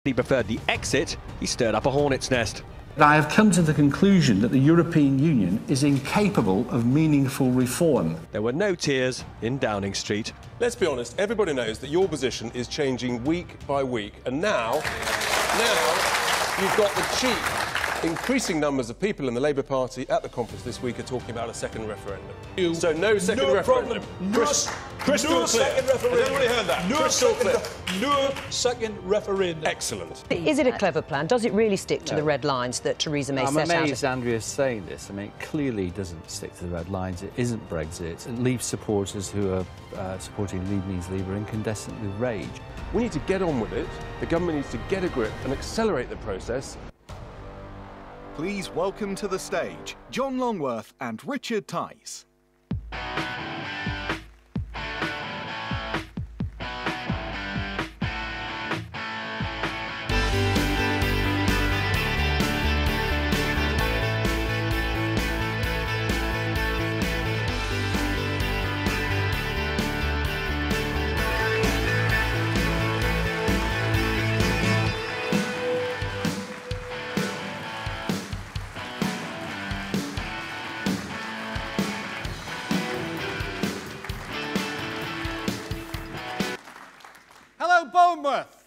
He preferred the exit, he stirred up a hornet's nest. I have come to the conclusion that the European Union is incapable of meaningful reform. There were no tears in Downing Street. Let's be honest, everybody knows that your position is changing week by week, and now you've got the cheek. Increasing numbers of people in the Labour Party at the conference this week are talking about a second referendum. So no second referendum. Crystal clear. Second referendum. Has everybody heard that? No second referendum. Excellent. Is it a clever plan? Does it really stick to the red lines that Theresa May set out? I'm amazed Andrea's saying this. I mean, it clearly doesn't stick to the red lines. It isn't Brexit. And Leave supporters who are supporting Leave means Leave are incandescent with rage. We need to get on with it. The government needs to get a grip and accelerate the process. Please welcome to the stage John Longworth and Richard Tice. Hello, Bournemouth.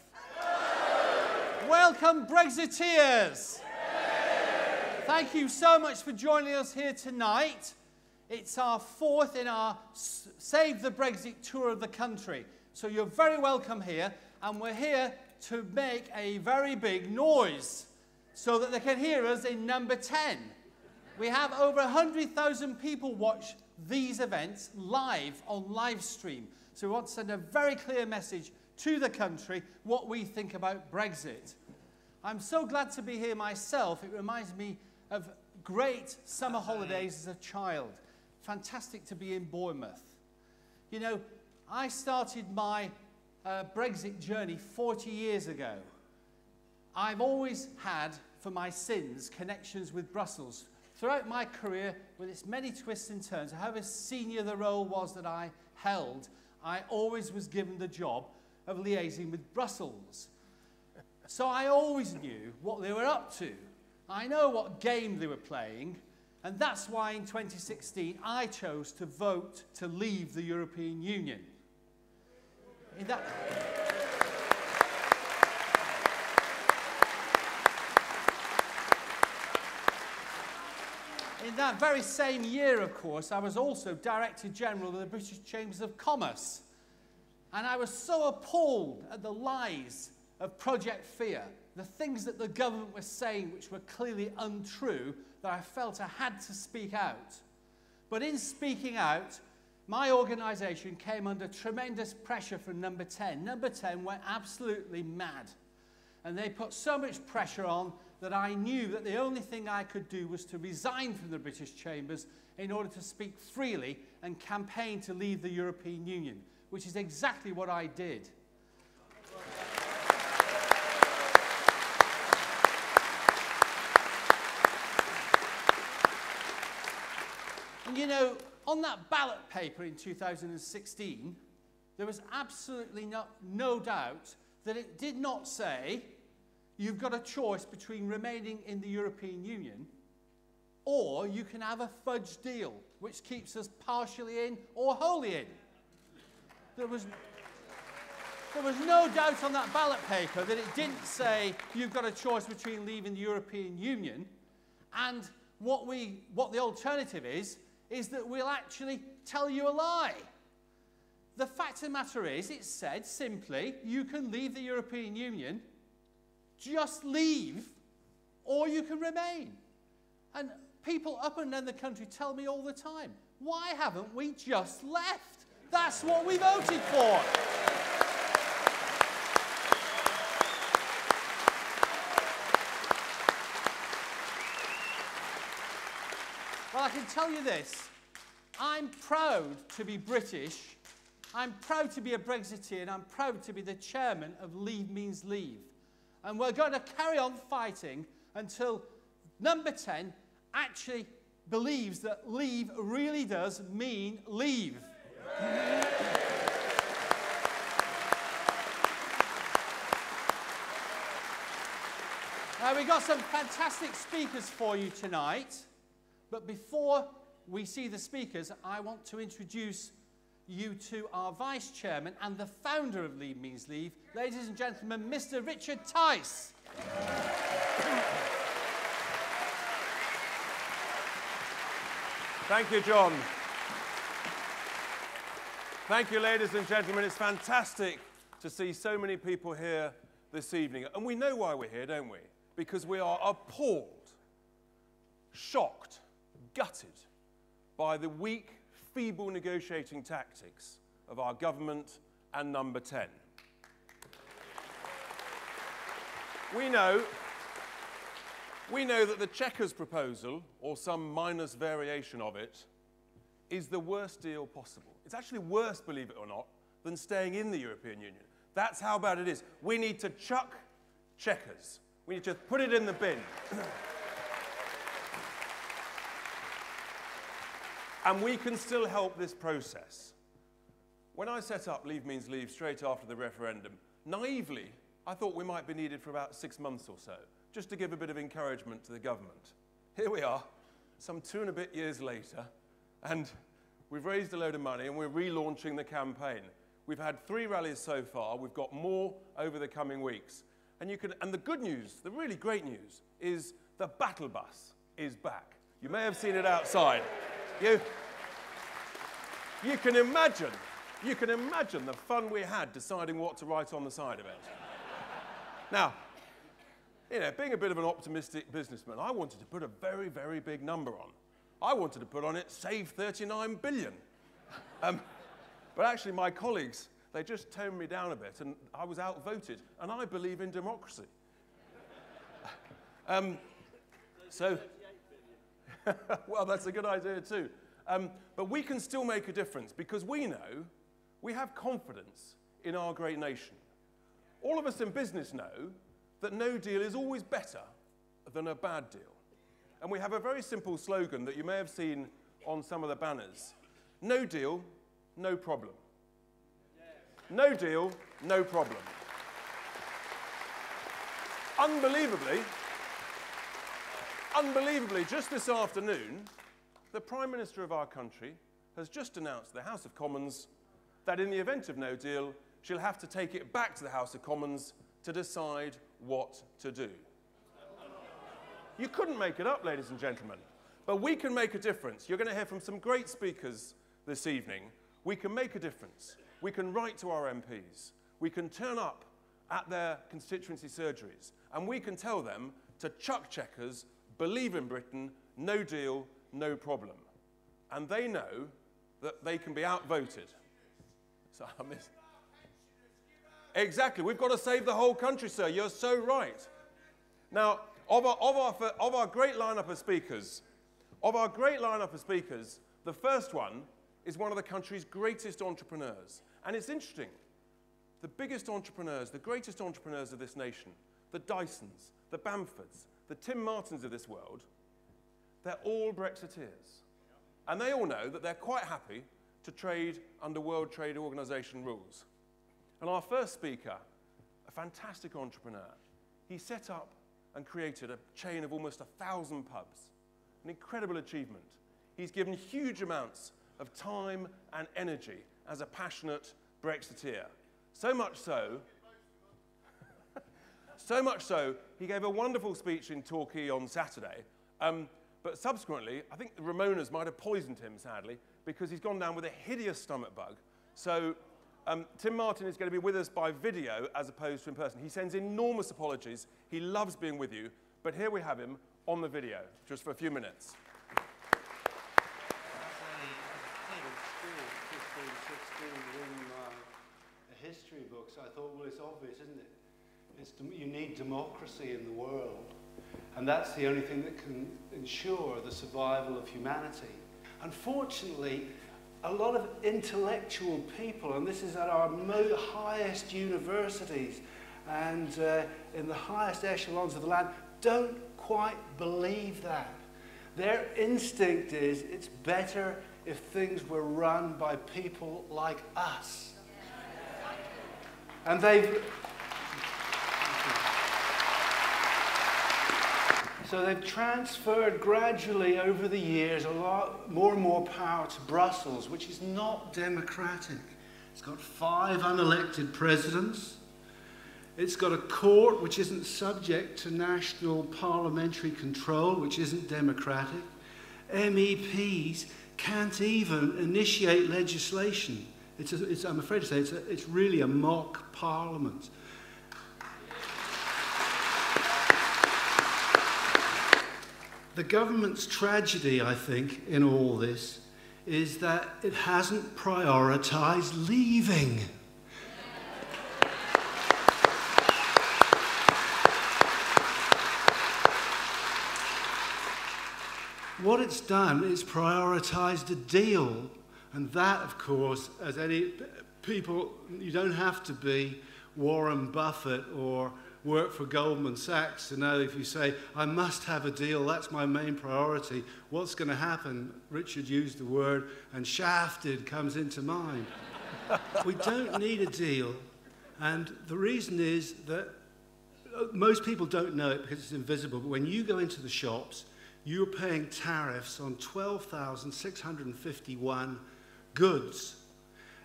Welcome, Brexiteers. Thank you so much for joining us here tonight. It's our fourth in our Save the Brexit tour of the country. So you're very welcome here, and we're here to make a very big noise so that they can hear us in number 10. We have over 100,000 people watch these events live on live stream. So we want to send a very clear message to the country what we think about Brexit. I'm so glad to be here myself. It reminds me of great summer holidays as a child. Fantastic to be in Bournemouth. You know, I started my Brexit journey 40 years ago. I've always had, for my sins, connections with Brussels. Throughout my career, with its many twists and turns, however senior the role was that I held, I always was given the job of liaising with Brussels. So I always knew what they were up to. I know what game they were playing, and that's why in 2016 I chose to vote to leave the European Union. In that very same year, of course, I was also Director General of the British Chambers of Commerce. And I was so appalled at the lies of Project Fear, the things that the government was saying which were clearly untrue, that I felt I had to speak out. But in speaking out, my organisation came under tremendous pressure from Number 10. Number 10 went absolutely mad. And they put so much pressure on that I knew that the only thing I could do was to resign from the British Chambers in order to speak freely and campaign to leave the European Union, which is exactly what I did. And you know, on that ballot paper in 2016, there was absolutely no doubt that it did not say you've got a choice between remaining in the European Union or you can have a fudge deal, which keeps us partially in or wholly in. There was no doubt on that ballot paper that it didn't say you've got a choice between leaving the European Union, and what the alternative is that we'll actually tell you a lie. The fact of the matter is, it said simply, you can leave the European Union, just leave, or you can remain. And people up and down the country tell me all the time, why haven't we just left? That's what we voted for. Well, I can tell you this. I'm proud to be British. I'm proud to be a Brexiteer, and I'm proud to be the chairman of Leave Means Leave. And we're going to carry on fighting until Number 10 actually believes that leave really does mean leave. We've got some fantastic speakers for you tonight. But before we see the speakers, I want to introduce you to our Vice Chairman and the founder of Leave Means Leave, ladies and gentlemen, Mr. Richard Tice. Thank you, John. Thank you, ladies and gentlemen. It's fantastic to see so many people here this evening. And we know why we're here, don't we? Because we are appalled, shocked, gutted by the weak, feeble negotiating tactics of our government and Number 10. We know that the Chequers proposal, or some minus variation of it, is the worst deal possible. It's actually worse, believe it or not, than staying in the European Union. That's how bad it is. We need to chuck Chequers. We need to put it in the bin. And we can still help this process. When I set up Leave Means Leave straight after the referendum, naively, I thought we might be needed for about 6 months or so, just to give a bit of encouragement to the government. Here we are, some 2 and a bit years later, and we've raised a load of money and we're relaunching the campaign. We've had 3 rallies so far. We've got more over the coming weeks. And the good news, the really great news, is the battle bus is back. You may have seen it outside. You can imagine the fun we had deciding what to write on the side of it. Now, being a bit of an optimistic businessman, I wanted to put a very, very big number on. I wanted to put on it, save 39 billion. But actually, my colleagues, they just toned me down a bit, and I was outvoted. And I believe in democracy. Well, that's a good idea too. But we can still make a difference because we have confidence in our great nation. All of us in business know that no deal is always better than a bad deal. And we have a very simple slogan that you may have seen on some of the banners. No deal, no problem. No deal, no problem. Unbelievably, just this afternoon, the Prime Minister of our country has just announced to the House of Commons that in the event of no deal, she'll have to take it back to the House of Commons to decide what to do. You couldn't make it up, ladies and gentlemen. But we can make a difference. You're going to hear from some great speakers this evening. We can make a difference. We can write to our MPs. We can turn up at their constituency surgeries. And we can tell them to chuck Chequers, believe in Britain, no deal, no problem. And they know that they can be outvoted. So I miss. Exactly. We've got to save the whole country, sir. You're so right. Now, of our great lineup of speakers, the first one is one of the country's greatest entrepreneurs. And it's interesting. The biggest entrepreneurs, the greatest entrepreneurs of this nation, the Dysons, the Bamfords, the Tim Martins of this world, they're all Brexiteers. And they all know that they're quite happy to trade under World Trade Organization rules. And our first speaker, a fantastic entrepreneur, he set up and created a chain of almost 1,000 pubs. An incredible achievement. He's given huge amounts of time and energy as a passionate Brexiteer. So much so, he gave a wonderful speech in Torquay on Saturday. But subsequently, I think the Ramonas might have poisoned him, sadly, because he's gone down with a hideous stomach bug. So Tim Martin is going to be with us by video as opposed to in person. He sends enormous apologies. He loves being with you. But here we have him on the video, just for a few minutes. History books, I thought, well, it's obvious, isn't it? You need democracy in the world, and that's the only thing that can ensure the survival of humanity. Unfortunately, a lot of intellectual people, and this is at our highest universities and in the highest echelons of the land, don't quite believe that. Their instinct is it's better if things were run by people like us. And they've... So they've transferred gradually over the years a lot more and more power to Brussels, which is not democratic. It's got 5 unelected presidents. It's got a court which isn't subject to national parliamentary control, which isn't democratic. MEPs can't even initiate legislation. I'm afraid to say it's really a mock parliament. The government's tragedy, I think, in all this is that it hasn't prioritised leaving. What it's done is prioritised a deal, and that, of course, as any people, you don't have to be Warren Buffett or work for Goldman Sachs to know if you say, I must have a deal, that's my main priority, what's going to happen? Richard used the word, and shafted comes into mind. We don't need a deal, and the reason is that most people don't know it because it's invisible, but when you go into the shops, you're paying tariffs on 12,651 goods,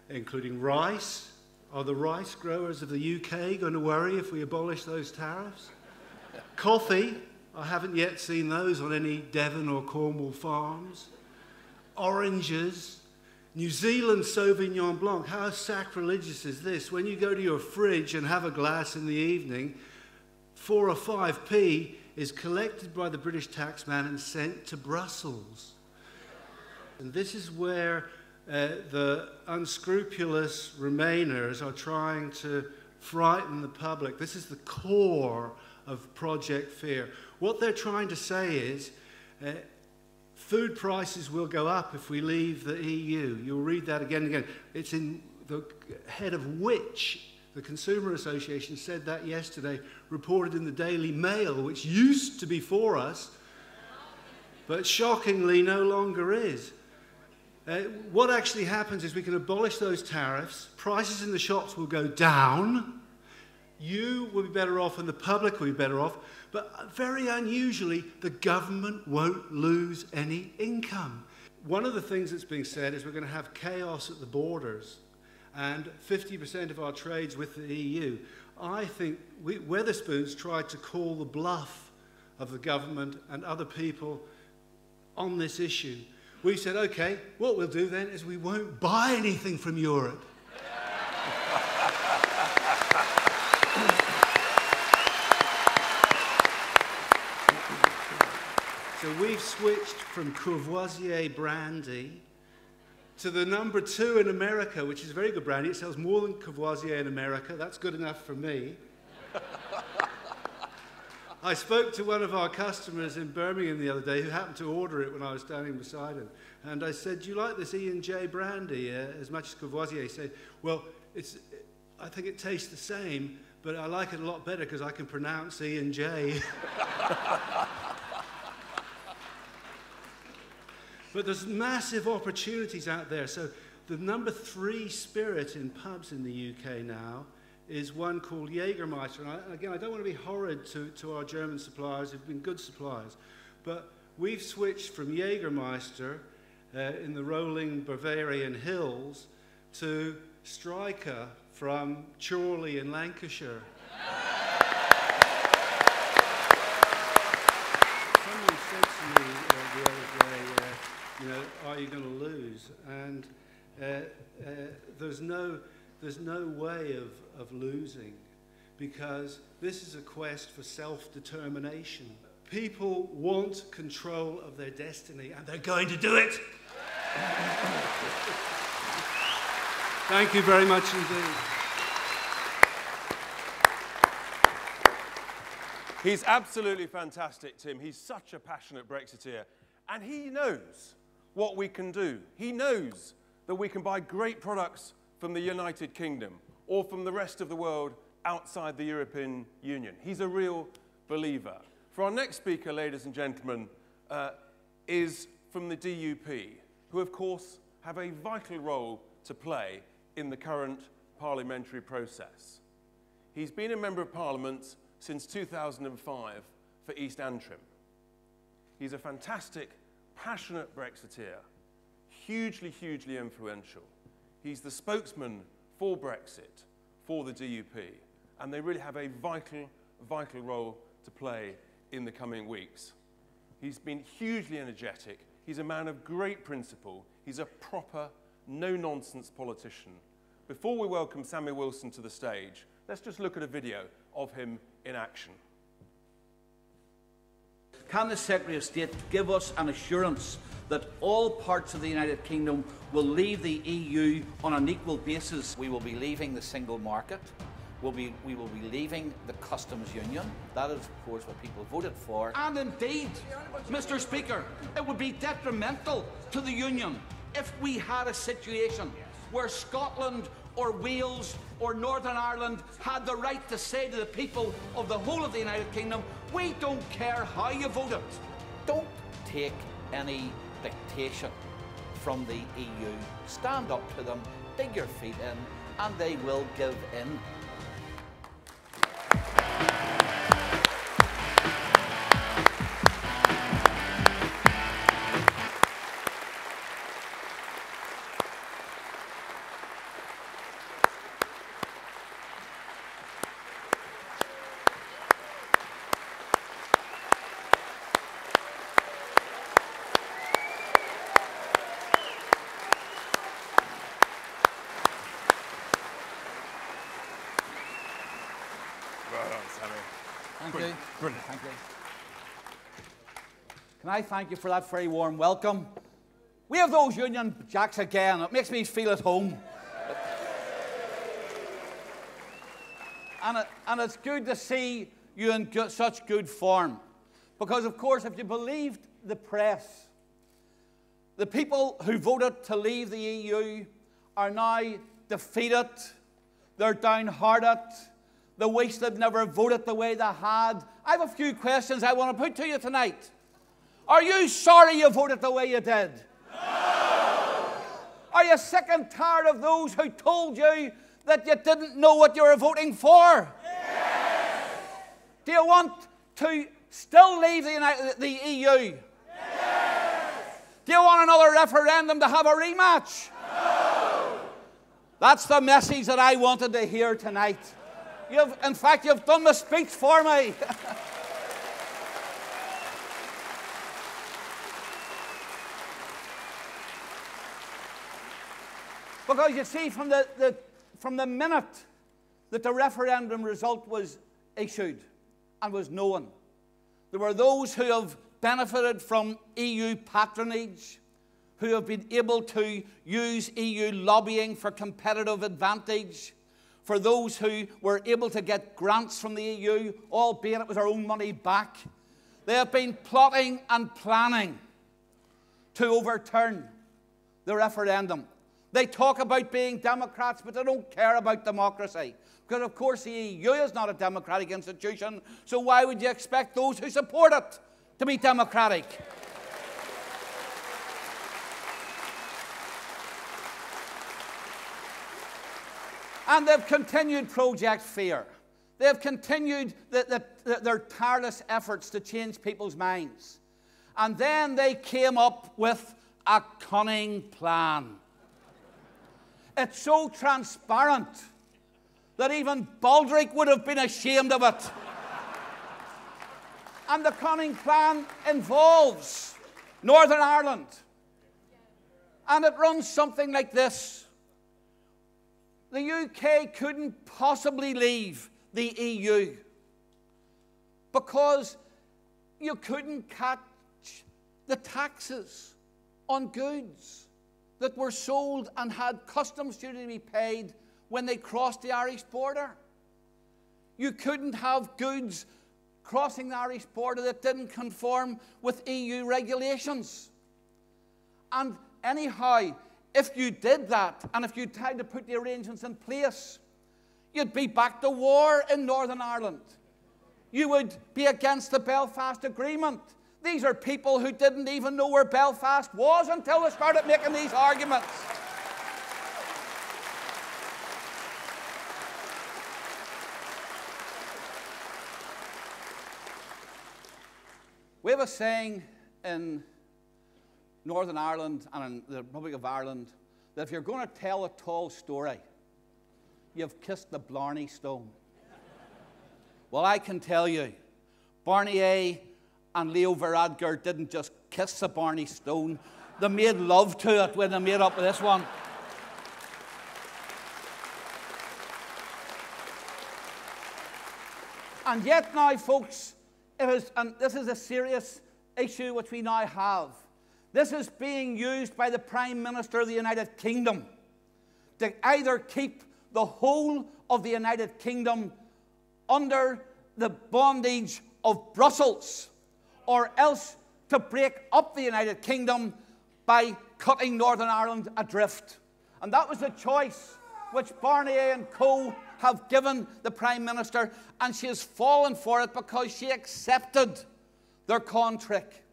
including rice. Are the rice growers of the UK going to worry if we abolish those tariffs? Coffee, I haven't yet seen those on any Devon or Cornwall farms. Oranges, New Zealand Sauvignon Blanc, how sacrilegious is this? When you go to your fridge and have a glass in the evening, 4 or 5p is collected by the British taxman and sent to Brussels. And this is where the unscrupulous Remainers are trying to frighten the public. This is the core of Project Fear. What they're trying to say is food prices will go up if we leave the EU. You'll read that again and again. It's in the head of which the Consumer Association said that yesterday, reported in the Daily Mail, which used to be for us, but shockingly no longer is. What actually happens is we can abolish those tariffs, prices in the shops will go down, you will be better off and the public will be better off, but very unusually, the government won't lose any income. One of the things that's being said is we're going to have chaos at the borders and 50% of our trade's with the EU. I think Wetherspoons tried to call the bluff of the government and other people on this issue. We said, okay, what we'll do then is we won't buy anything from Europe. So we've switched from Courvoisier brandy to the number 2 in America, which is a very good brandy. It sells more than Courvoisier in America. That's good enough for me. I spoke to one of our customers in Birmingham the other day who happened to order it when I was standing beside him. And I said, do you like this E&J brandy as much as Courvoisier? He said, well, I think it tastes the same, but I like it a lot better because I can pronounce E&J. But there's massive opportunities out there. So the number 3 spirit in pubs in the UK now is one called Jägermeister. And again, I don't want to be horrid to our German suppliers who've been good suppliers, but we've switched from Jägermeister in the rolling Bavarian hills to Striker from Chorley in Lancashire. Someone said to me the other day, you know, are you going to lose? And there's no way of losing, because this is a quest for self-determination. People want control of their destiny, and they're going to do it. Thank you very much indeed. He's absolutely fantastic, Tim. He's such a passionate Brexiteer, and he knows what we can do. He knows that we can buy great products from the United Kingdom or from the rest of the world outside the European Union. He's a real believer. For our next speaker, ladies and gentlemen, is from the DUP, who of course have a vital role to play in the current parliamentary process. He's been a Member of Parliament since 2005 for East Antrim. He's a fantastic, passionate Brexiteer, hugely, hugely influential. He's the spokesman for Brexit, for the DUP, and they really have a vital, vital role to play in the coming weeks. He's been hugely energetic. He's a man of great principle. He's a proper, no-nonsense politician. Before we welcome Sammy Wilson to the stage, let's just look at a video of him in action. Can the Secretary of State give us an assurance that all parts of the United Kingdom will leave the EU on an equal basis? We will be leaving the single market. We will be leaving the customs union. That is, of course, what people voted for. And indeed, Mr. Speaker, it would be detrimental to the union if we had a situation where Scotland or Wales or Northern Ireland had the right to say to the people of the whole of the United Kingdom, we don't care how you voted. Don't take any dictation from the EU. Stand up to them, dig your feet in, and they will give in. Brilliant. Thank you. Can I thank you for that very warm welcome? We have those Union Jacks again. It makes me feel at home. And it's good to see you in such good form. Because, of course, if you believed the press, the people who voted to leave the EU are now defeated. They're downhearted. They wish they'd never voted the way they had. I have a few questions I want to put to you tonight. Are you sorry you voted the way you did? No! Are you sick and tired of those who told you that you didn't know what you were voting for? Yes! Do you want to still leave the EU? Yes! Do you want another referendum to have a rematch? No! That's the message that I wanted to hear tonight. In fact, you've done the speech for me. Because you see, from the minute that the referendum result was issued and was known, there were those who have benefited from EU patronage, who have been able to use EU lobbying for competitive advantage, for those who were able to get grants from the EU, albeit it was our own money back. They have been plotting and planning to overturn the referendum. They talk about being Democrats, but they don't care about democracy. Because, of course, the EU is not a democratic institution, so why would you expect those who support it to be democratic? And they've continued Project Fear. They've continued their tireless efforts to change people's minds. And then they came up with a cunning plan. It's so transparent that even Baldrick would have been ashamed of it. And the cunning plan involves Northern Ireland. And it runs something like this. The UK couldn't possibly leave the EU because you couldn't catch the taxes on goods that were sold and had customs duty to be paid when they crossed the Irish border. You couldn't have goods crossing the Irish border that didn't conform with EU regulations. And anyhow, if you did that, and if you tried to put the arrangements in place, you'd be back to war in Northern Ireland. You would be against the Belfast Agreement. These are people who didn't even know where Belfast was until they started making these arguments. We have a saying in Northern Ireland and in the Republic of Ireland that if you're going to tell a tall story, you've kissed the Blarney Stone. Well, I can tell you, Barnier and Leo Varadkar didn't just kiss the Blarney Stone, they made love to it when they made up with this one. And yet now, folks, and this is a serious issue which we now have. This is being used by the Prime Minister of the United Kingdom to either keep the whole of the United Kingdom under the bondage of Brussels, or else to break up the United Kingdom by cutting Northern Ireland adrift. And that was the choice which Barnier and co have given the Prime Minister, and she has fallen for it because she accepted their con trick.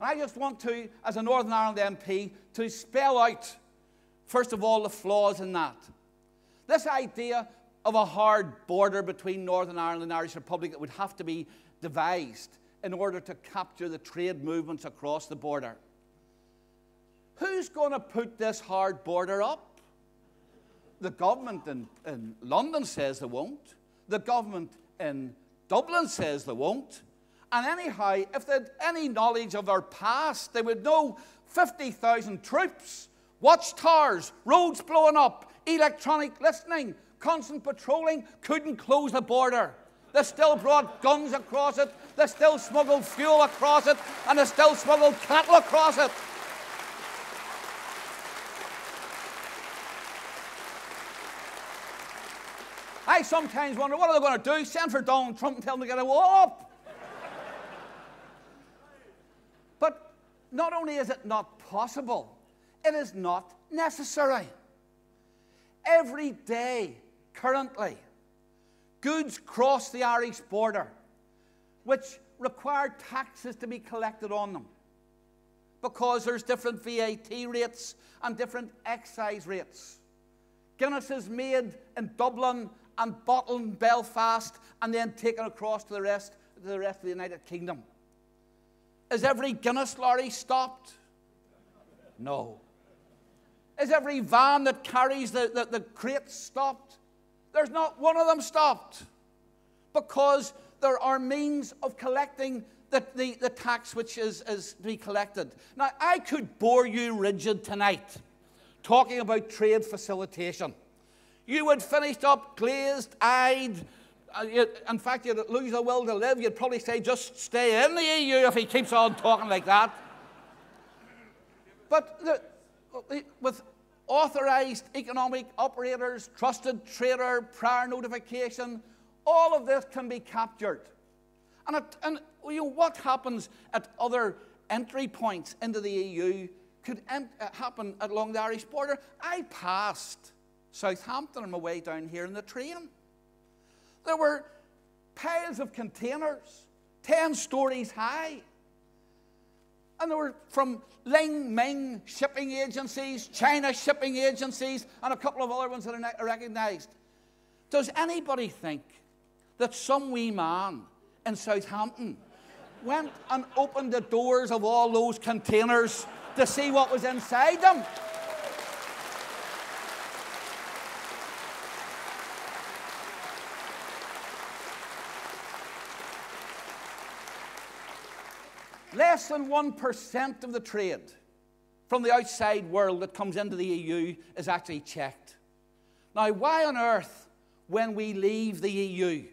And I just want to, as a Northern Ireland MP, to spell out, first of all, the flaws in that. This idea of a hard border between Northern Ireland and the Irish Republic that would have to be devised in order to capture the trade movements across the border. Who's going to put this hard border up? The government in London says they won't. The government in Dublin says they won't. And anyhow, if they had any knowledge of our past, they would know 50,000 troops, watchtowers, roads blowing up, electronic listening, constant patrolling couldn't close the border. They still brought guns across it, they still smuggled fuel across it, and they still smuggled cattle across it. I sometimes wonder, what are they going to do? Send for Donald Trump and tell him to get a wall up? But not only is it not possible, it is not necessary. Every day, currently, goods cross the Irish border, which require taxes to be collected on them, because there's different VAT rates and different excise rates. Guinness is made in Dublin and bottled in Belfast and then taken across to the rest of the United Kingdom. Is every Guinness lorry stopped? No. Is every van that carries the crates stopped? There's not one of them stopped, because there are means of collecting the tax which is to be collected. Now, I could bore you rigid tonight talking about trade facilitation. You would finish up glazed-eyed. In fact, you'd lose the will to live. You'd probably say, just stay in the EU if he keeps on talking like that. But with authorised economic operators, trusted trader, prior notification, all of this can be captured. And what happens at other entry points into the EU could happen along the Irish border. I passed Southampton on my way down here in the train. There were piles of containers, 10 stories high. And they were from Ling Ming shipping agencies, China shipping agencies, and a couple of other ones that are recognised. Does anybody think that some wee man in Southampton went and opened the doors of all those containers to see what was inside them? Less than 1% of the trade from the outside world that comes into the EU is actually checked. Now, why on earth, when we leave the EU,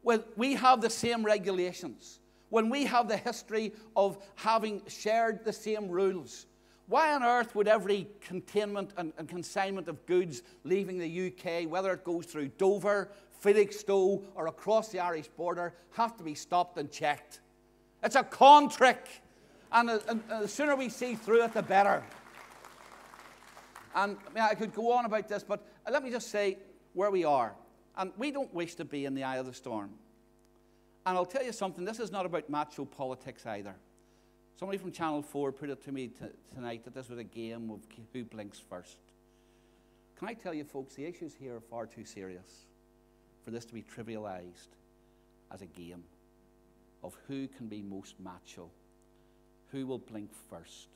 when we have the same regulations, when we have the history of having shared the same rules, why on earth would every containment and consignment of goods leaving the UK, whether it goes through Dover, Felixstowe, or across the Irish border, have to be stopped and checked? It's a con trick, and the sooner we see through it, the better. And I could go on about this, but let me just say where we are. And we don't wish to be in the eye of the storm. And I'll tell you something, this is not about macho politics either. Somebody from Channel 4 put it to me tonight that this was a game of who blinks first. Can I tell you, folks, the issues here are far too serious for this to be trivialized as a game of who can be most macho, who will blink first.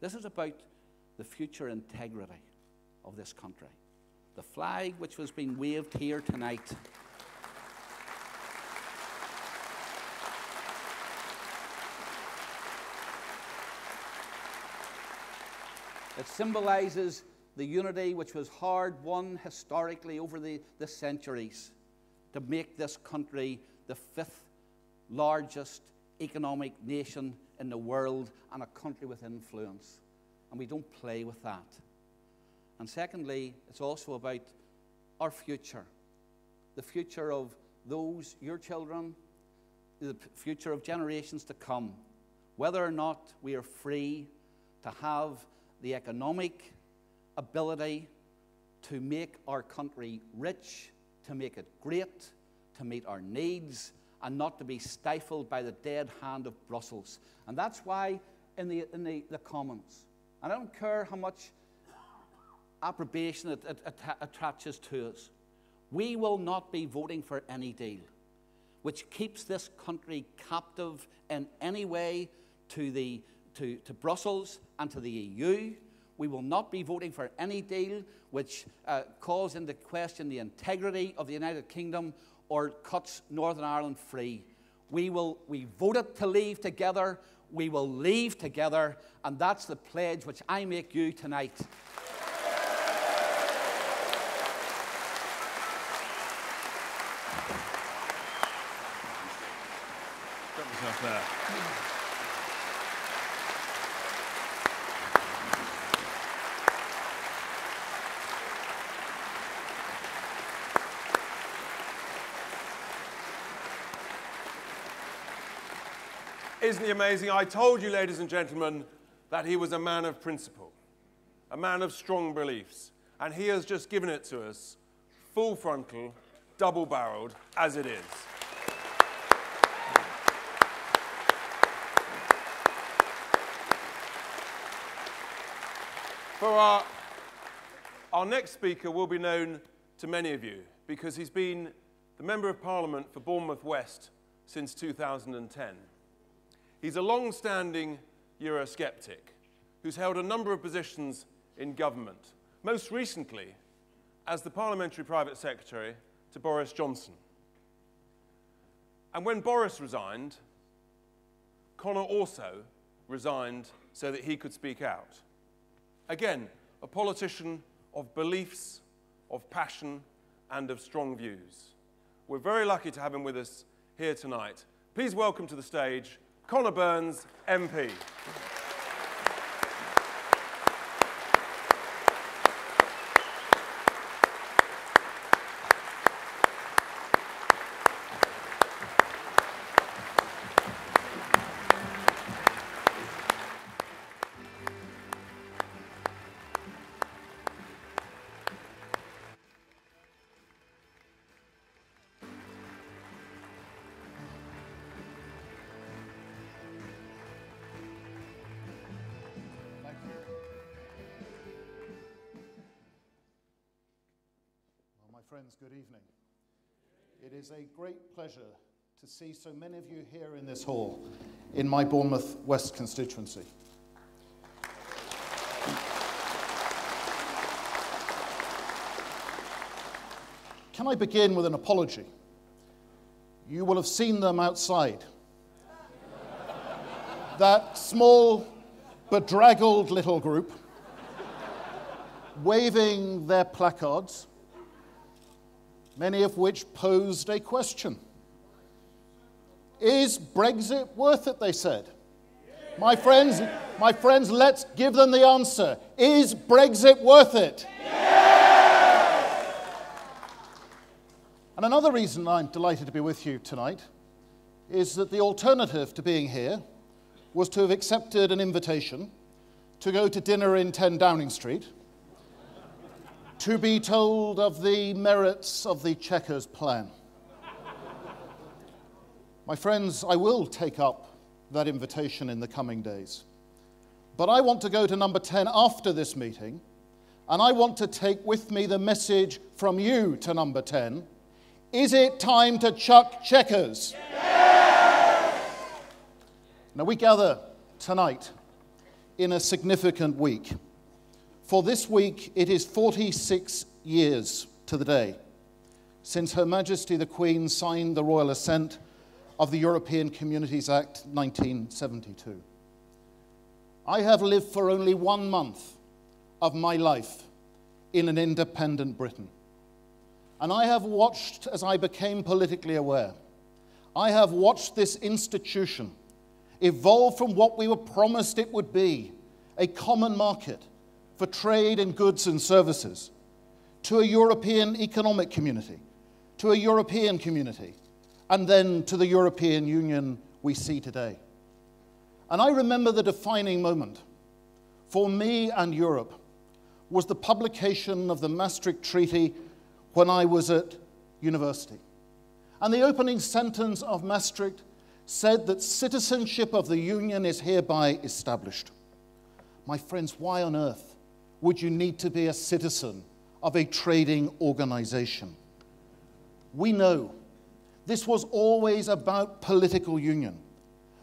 This is about the future integrity of this country. The flag which was being waved here tonight it symbolises the unity which was hard won historically over the centuries to make this country the 5th largest economic nation in the world and a country with influence. And we don't play with that. And secondly, it's also about our future. The future of those, your children, the future of generations to come. Whether or not we are free to have the economic ability to make our country rich, to make it great, to meet our needs, and not to be stifled by the dead hand of Brussels. And that's why in the Commons, and I don't care how much approbation it attaches to us, we will not be voting for any deal which keeps this country captive in any way to Brussels and to the EU. We will not be voting for any deal which calls into question the integrity of the United Kingdom or cuts Northern Ireland free. We voted to leave together. We will leave together, and that's the pledge which I make you tonight. Got myself there. Isn't he amazing? I told you, ladies and gentlemen, that he was a man of principle, a man of strong beliefs, and he has just given it to us, full frontal, double-barreled, as it is. For our next speaker will be known to many of you because he's been the Member of Parliament for Bournemouth West since 2010. He's a long-standing Eurosceptic who's held a number of positions in government, most recently as the Parliamentary Private Secretary to Boris Johnson. And when Boris resigned, Conor also resigned so that he could speak out. Again, a politician of beliefs, of passion, and of strong views. We're very lucky to have him with us here tonight. Please welcome to the stage Conor Burns, MP. Friends, good evening. It is a great pleasure to see so many of you here in this hall in my Bournemouth West constituency. Can I begin with an apology? You will have seen them outside. That small, bedraggled little group waving their placards, many of which posed a question. Is Brexit worth it, they said. My friends, let's give them the answer. Is Brexit worth it? And another reason I'm delighted to be with you tonight is that the alternative to being here was to have accepted an invitation to go to dinner in 10 Downing Street, to be told of the merits of the Chequers plan. My friends, I will take up that invitation in the coming days. But I want to go to number 10 after this meeting, and I want to take with me the message from you to number 10. Is it time to chuck Chequers? Yes! Now, we gather tonight in a significant week. For this week, it is 46 years to the day since Her Majesty the Queen signed the Royal Assent of the European Communities Act 1972. I have lived for only 1 month of my life in an independent Britain. And I have watched, as I became politically aware, I have watched this institution evolve from what we were promised it would be, a common market for trade in goods and services, to a European economic community, to a European community, and then to the European Union we see today. And I remember the defining moment for me and Europe was the publication of the Maastricht Treaty when I was at university. And the opening sentence of Maastricht said that citizenship of the Union is hereby established. My friends, why on earth would you need to be a citizen of a trading organization? We know this was always about political union.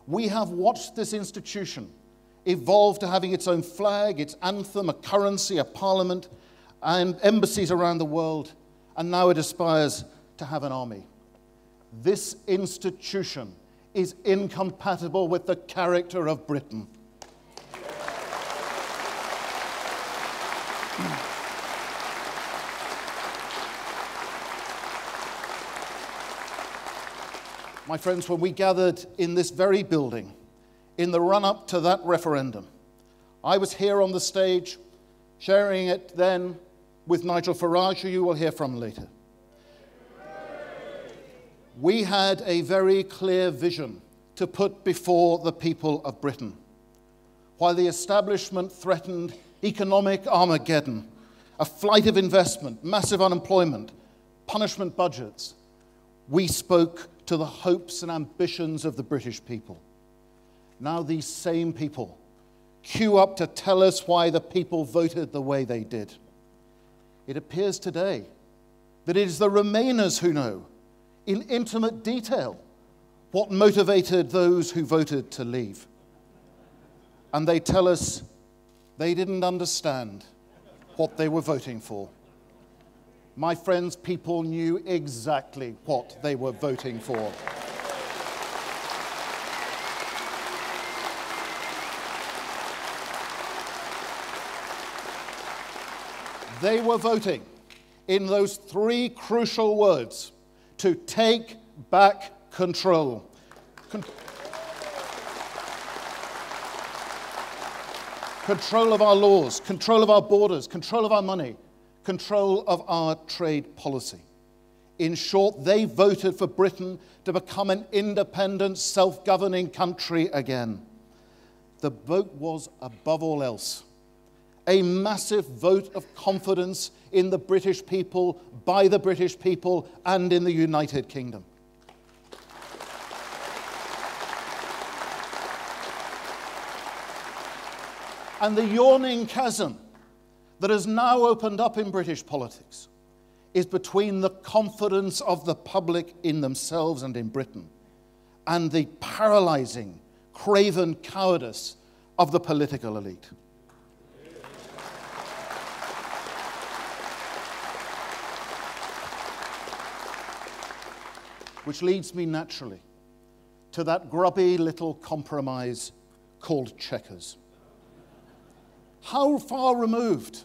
We have watched this institution evolve to having its own flag, its anthem, a currency, a parliament, and embassies around the world, and now it aspires to have an army. This institution is incompatible with the character of Britain. My friends, when we gathered in this very building in the run-up to that referendum, I was here on the stage sharing it then with Nigel Farage, who you will hear from later. We had a very clear vision to put before the people of Britain. While the establishment threatened economic Armageddon, a flight of investment, massive unemployment, punishment budgets, we spoke to the hopes and ambitions of the British people. Now these same people queue up to tell us why the people voted the way they did. It appears today that it is the Remainers who know in intimate detail what motivated those who voted to leave. And they tell us they didn't understand what they were voting for. My friends, people knew exactly what they were voting for. They were voting in those 3 crucial words: to take back control. Control of our laws, control of our borders, control of our money, control of our trade policy. In short, they voted for Britain to become an independent, self-governing country again. The vote was, above all else, a massive vote of confidence in the British people, by the British people, and in the United Kingdom. And the yawning chasm that has now opened up in British politics is between the confidence of the public in themselves and in Britain and the paralyzing, craven cowardice of the political elite. Which leads me naturally to that grubby little compromise called Chequers. How far removed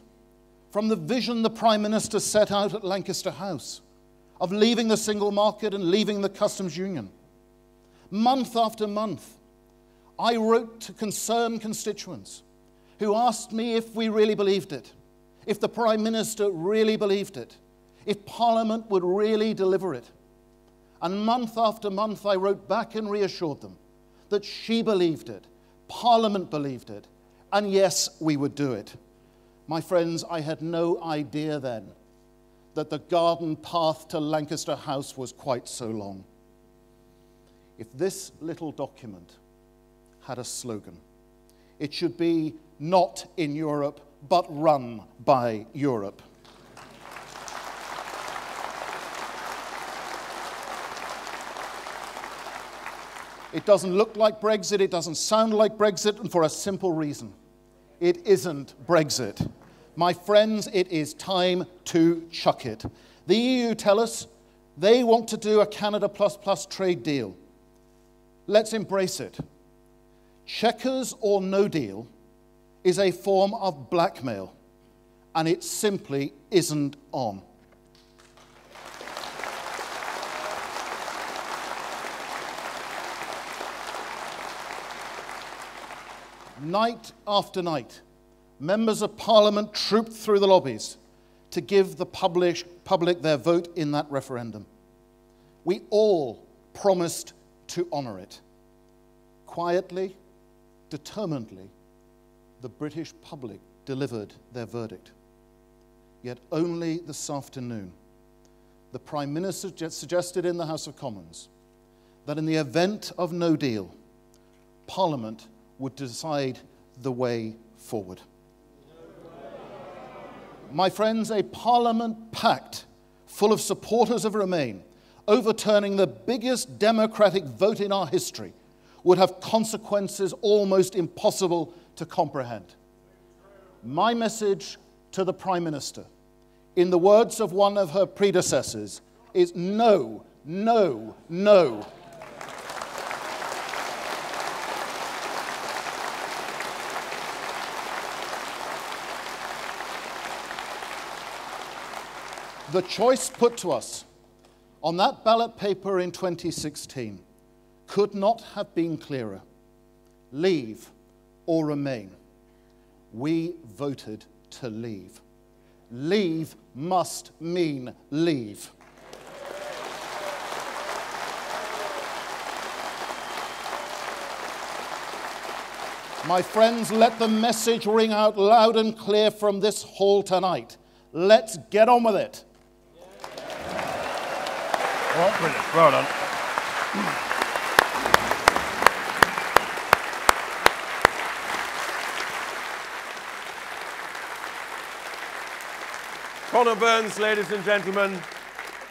from the vision the Prime Minister set out at Lancaster House of leaving the single market and leaving the customs union. Month after month, I wrote to concerned constituents who asked me if we really believed it, if the Prime Minister really believed it, if Parliament would really deliver it. And month after month, I wrote back and reassured them that she believed it, Parliament believed it, and yes, we would do it. My friends, I had no idea then that the garden path to Lancaster House was quite so long. If this little document had a slogan, it should be not in Europe, but run by Europe. It doesn't look like Brexit, it doesn't sound like Brexit, and for a simple reason. It isn't Brexit. My friends, it is time to chuck it. The EU tell us they want to do a Canada plus trade deal. Let's embrace it. Chequers or no deal is a form of blackmail, and it simply isn't on. Night after night, members of Parliament trooped through the lobbies to give the public their vote in that referendum. We all promised to honour it. Quietly, determinedly, the British public delivered their verdict. Yet only this afternoon, the Prime Minister suggested in the House of Commons that in the event of no deal, Parliament would decide the way forward. My friends, a Parliament packed full of supporters of Remain, overturning the biggest democratic vote in our history, would have consequences almost impossible to comprehend. My message to the Prime Minister, in the words of one of her predecessors, is no, no, no. The choice put to us on that ballot paper in 2016 could not have been clearer. Leave or remain. We voted to leave. Leave must mean leave. My friends, let the message ring out loud and clear from this hall tonight. Let's get on with it. Well, brilliant. Well done. Conor Burns, ladies and gentlemen,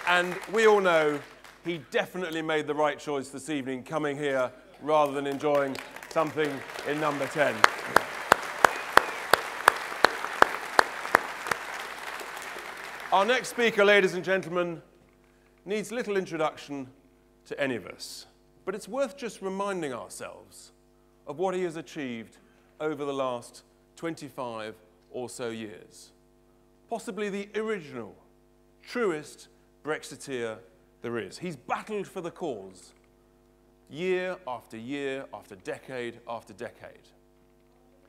and we all know he definitely made the right choice this evening, coming here rather than enjoying something in number 10. Our next speaker, ladies and gentlemen, needs little introduction to any of us, but it's worth just reminding ourselves of what he has achieved over the last 25 or so years. Possibly the original, truest Brexiteer there is. He's battled for the cause, year after year, after decade after decade.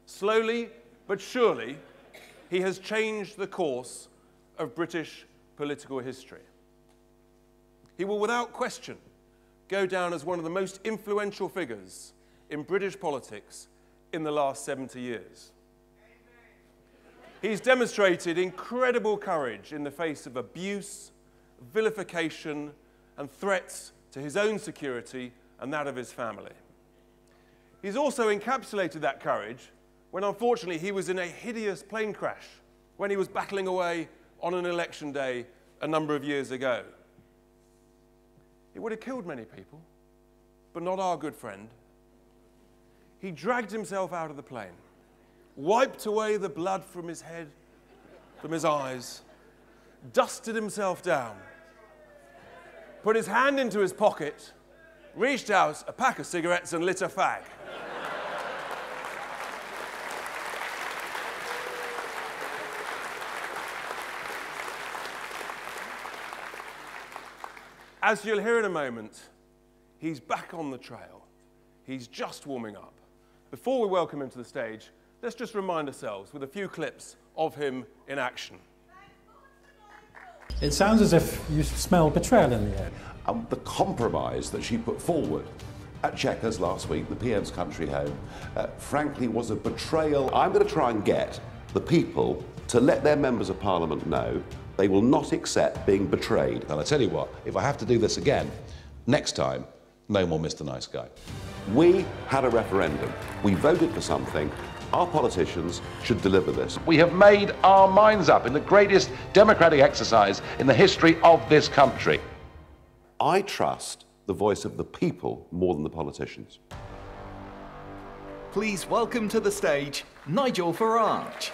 Slowly but surely, he has changed the course of British political history. He will, without question, go down as one of the most influential figures in British politics in the last 70 years. He's demonstrated incredible courage in the face of abuse, vilification, and threats to his own security and that of his family. He's also encapsulated that courage when, unfortunately, he was in a hideous plane crash when he was battling away on an election day a number of years ago. It would have killed many people, but not our good friend. He dragged himself out of the plane, wiped away the blood from his head, from his eyes, dusted himself down, put his hand into his pocket, reached out a pack of cigarettes and lit a fag. As you'll hear in a moment, he's back on the trail. He's just warming up. Before we welcome him to the stage, let's just remind ourselves with a few clips of him in action. It sounds as if you smell betrayal in the air. The compromise that she put forward at Chequers last week, the PM's country home, frankly was a betrayal. I'm going to try and get the people to let their members of Parliament know they will not accept being betrayed. And I tell you what, if I have to do this again, next time, no more Mr. Nice Guy. We had a referendum. We voted for something. Our politicians should deliver this. We have made our minds up in the greatest democratic exercise in the history of this country. I trust the voice of the people more than the politicians. Please welcome to the stage Nigel Farage.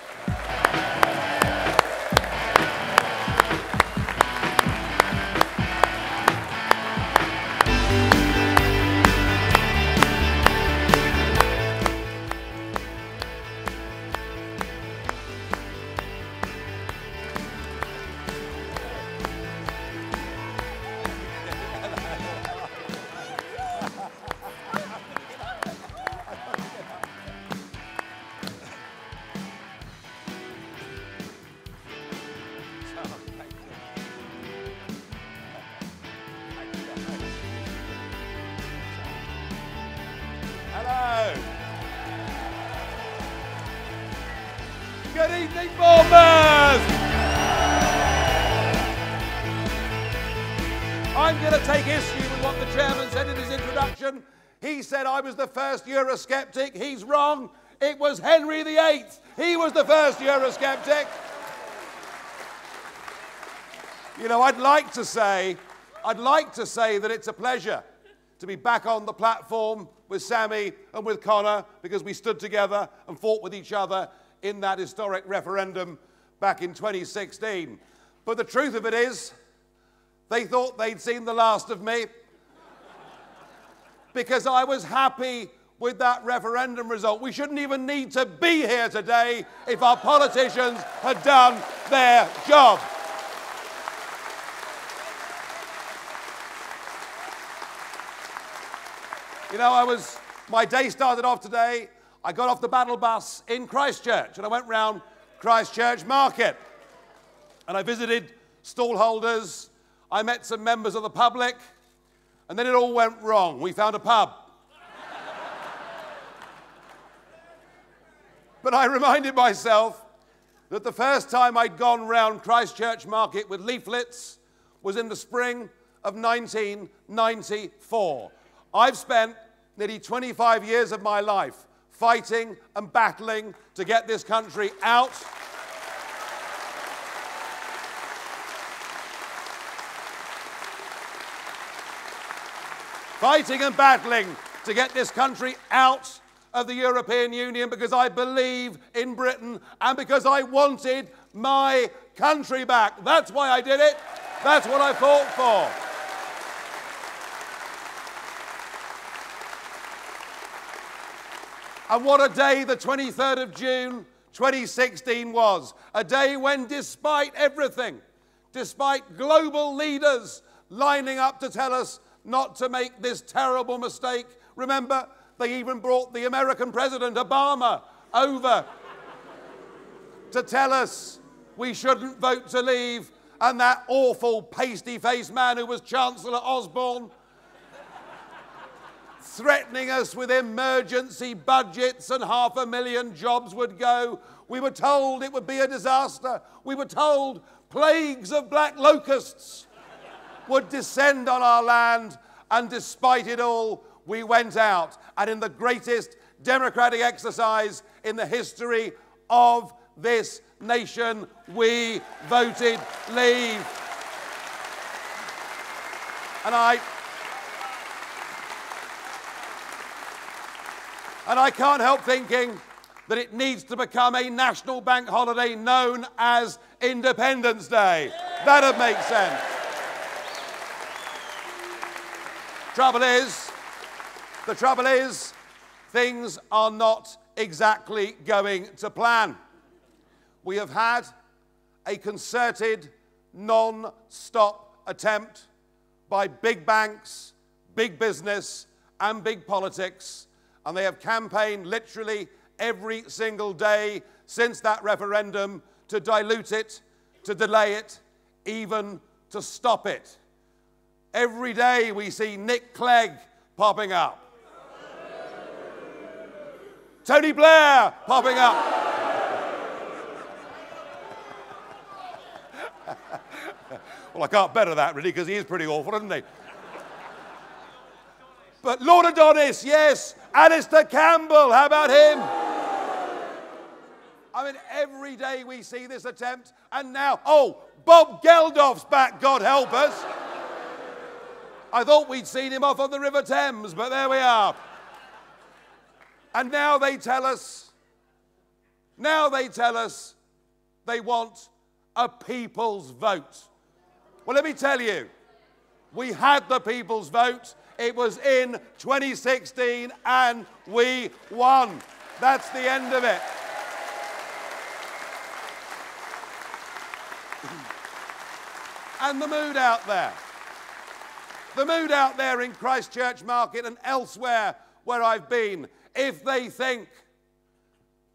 Good evening, Bournemouth! I'm going to take issue with what the chairman said in his introduction. He said I was the first Eurosceptic. He's wrong. It was Henry VIII. He was the first Eurosceptic. You know, I'd like to say that it's a pleasure to be back on the platform with Sammy and with Conor, because we stood together and fought with each other in that historic referendum back in 2016. But the truth of it is, they thought they'd seen the last of me because I was happy with that referendum result. We shouldn't even need to be here today if our politicians had done their job. You know, my day started off today. I got off the battle bus in Christchurch and I went round Christchurch Market and I visited stallholders. I met some members of the public and then it all went wrong. We found a pub. But I reminded myself that the first time I'd gone round Christchurch Market with leaflets was in the spring of 1994. I've spent nearly 25 years of my life fighting and battling to get this country out. Fighting and battling to get this country out of the European Union because I believe in Britain and because I wanted my country back. That's why I did it. That's what I fought for. And what a day the 23rd of June 2016 was. A day when, despite everything, despite global leaders lining up to tell us not to make this terrible mistake. Remember, they even brought the American President Obama over to tell us we shouldn't vote to leave. And that awful pasty-faced man who was Chancellor Osborne threatening us with emergency budgets and 500,000 jobs would go. We were told it would be a disaster. We were told plagues of black locusts would descend on our land, and despite it all, we went out. And in the greatest democratic exercise in the history of this nation, we voted leave. And I can't help thinking that it needs to become a national bank holiday known as Independence Day. That'd make sense. The trouble is, things are not exactly going to plan. We have had a concerted, non-stop attempt by big banks, big business, and big politics, and they have campaigned literally every single day since that referendum to dilute it, to delay it, even to stop it. Every day we see Nick Clegg popping up. Tony Blair popping up. Well, I can't better that really, because he is pretty awful, isn't he? But Lord Adonis, yes. Alistair Campbell, how about him? I mean, every day we see this attempt, and now, oh, Bob Geldof's back, God help us. I thought we'd seen him off on the River Thames, but there we are. And now they tell us they want a people's vote. Well, let me tell you, we had the people's vote. It was in 2016 and we won. That's the end of it. And the mood out there in Christchurch Market and elsewhere where I've been, if they think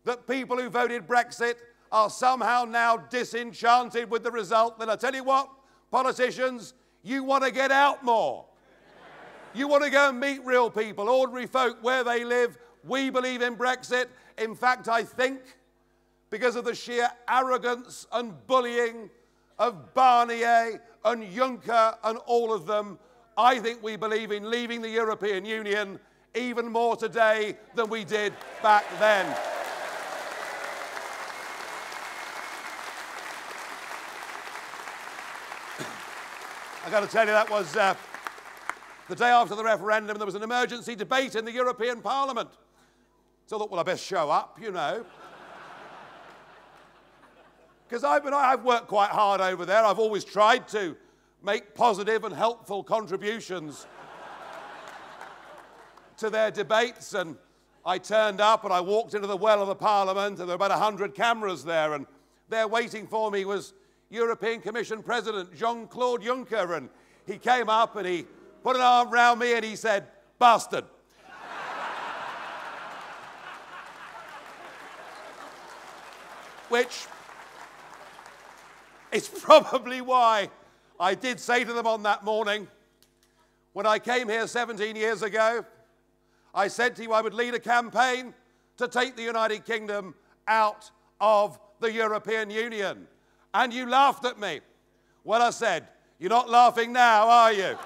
that people who voted Brexit are somehow now disenchanted with the result, then I tell you what, politicians, you want to get out more. You want to go and meet real people, ordinary folk, where they live. We believe in Brexit. In fact, I think, because of the sheer arrogance and bullying of Barnier and Juncker and all of them, I think we believe in leaving the European Union even more today than we did back then. I've got to tell you, that was the day after the referendum. There was an emergency debate in the European Parliament. So I thought, well, I best show up, you know. Because I've worked quite hard over there. I've always tried to make positive and helpful contributions to their debates. And I turned up and I walked into the well of the Parliament, and there were about 100 cameras there. And there waiting for me was European Commission President Jean-Claude Juncker. And he came up and he put an arm round me and he said, "Bastard." Which is probably why I did say to them on that morning, when I came here 17 years ago, I said to you I would lead a campaign to take the United Kingdom out of the European Union. And you laughed at me. Well, I said, you're not laughing now, are you?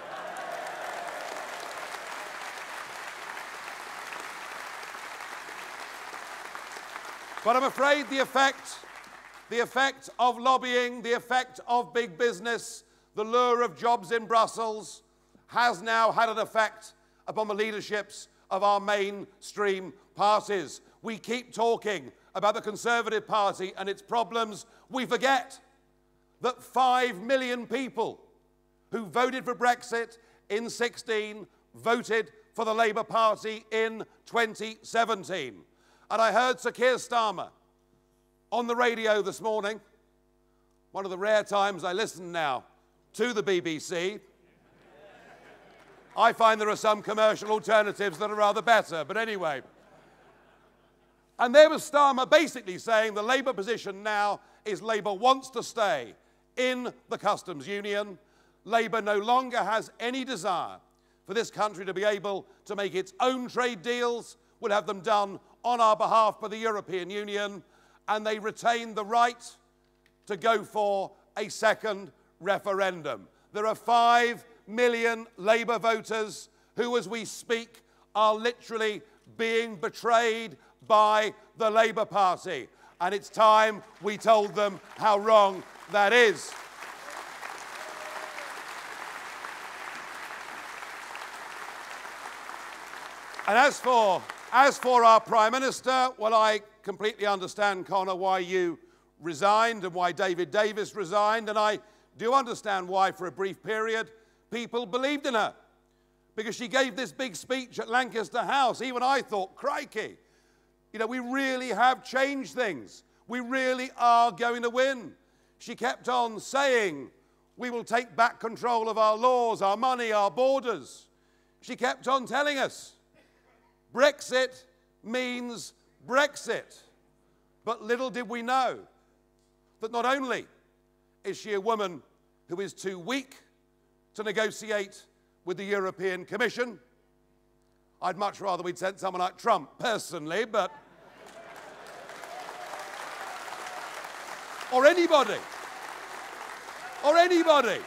But I'm afraid the effect of lobbying, the effect of big business, the lure of jobs in Brussels has now had an effect upon the leaderships of our mainstream parties. We keep talking about the Conservative Party and its problems. We forget that 5 million people who voted for Brexit in 2016 voted for the Labour Party in 2017. And I heard Sir Keir Starmer on the radio this morning, one of the rare times I listen now to the BBC. I find there are some commercial alternatives that are rather better, but anyway. And there was Starmer basically saying the Labour position now is Labour wants to stay in the customs union. Labour no longer has any desire for this country to be able to make its own trade deals. We'll have them done on our behalf by the European Union, and they retain the right to go for a second referendum. There are 5 million Labour voters who, as we speak, are literally being betrayed by the Labour Party. And it's time we told them how wrong that is. And as for our Prime Minister, well, I completely understand, Conor, why you resigned and why David Davis resigned, and I do understand why, for a brief period, people believed in her. Because she gave this big speech at Lancaster House. Even I thought, crikey, you know, we really have changed things. We really are going to win. She kept on saying, we will take back control of our laws, our money, our borders. She kept on telling us, Brexit means Brexit. But little did we know that not only is she a woman who is too weak to negotiate with the European Commission. I'd much rather we'd sent someone like Trump, personally, but... or anybody. Or anybody.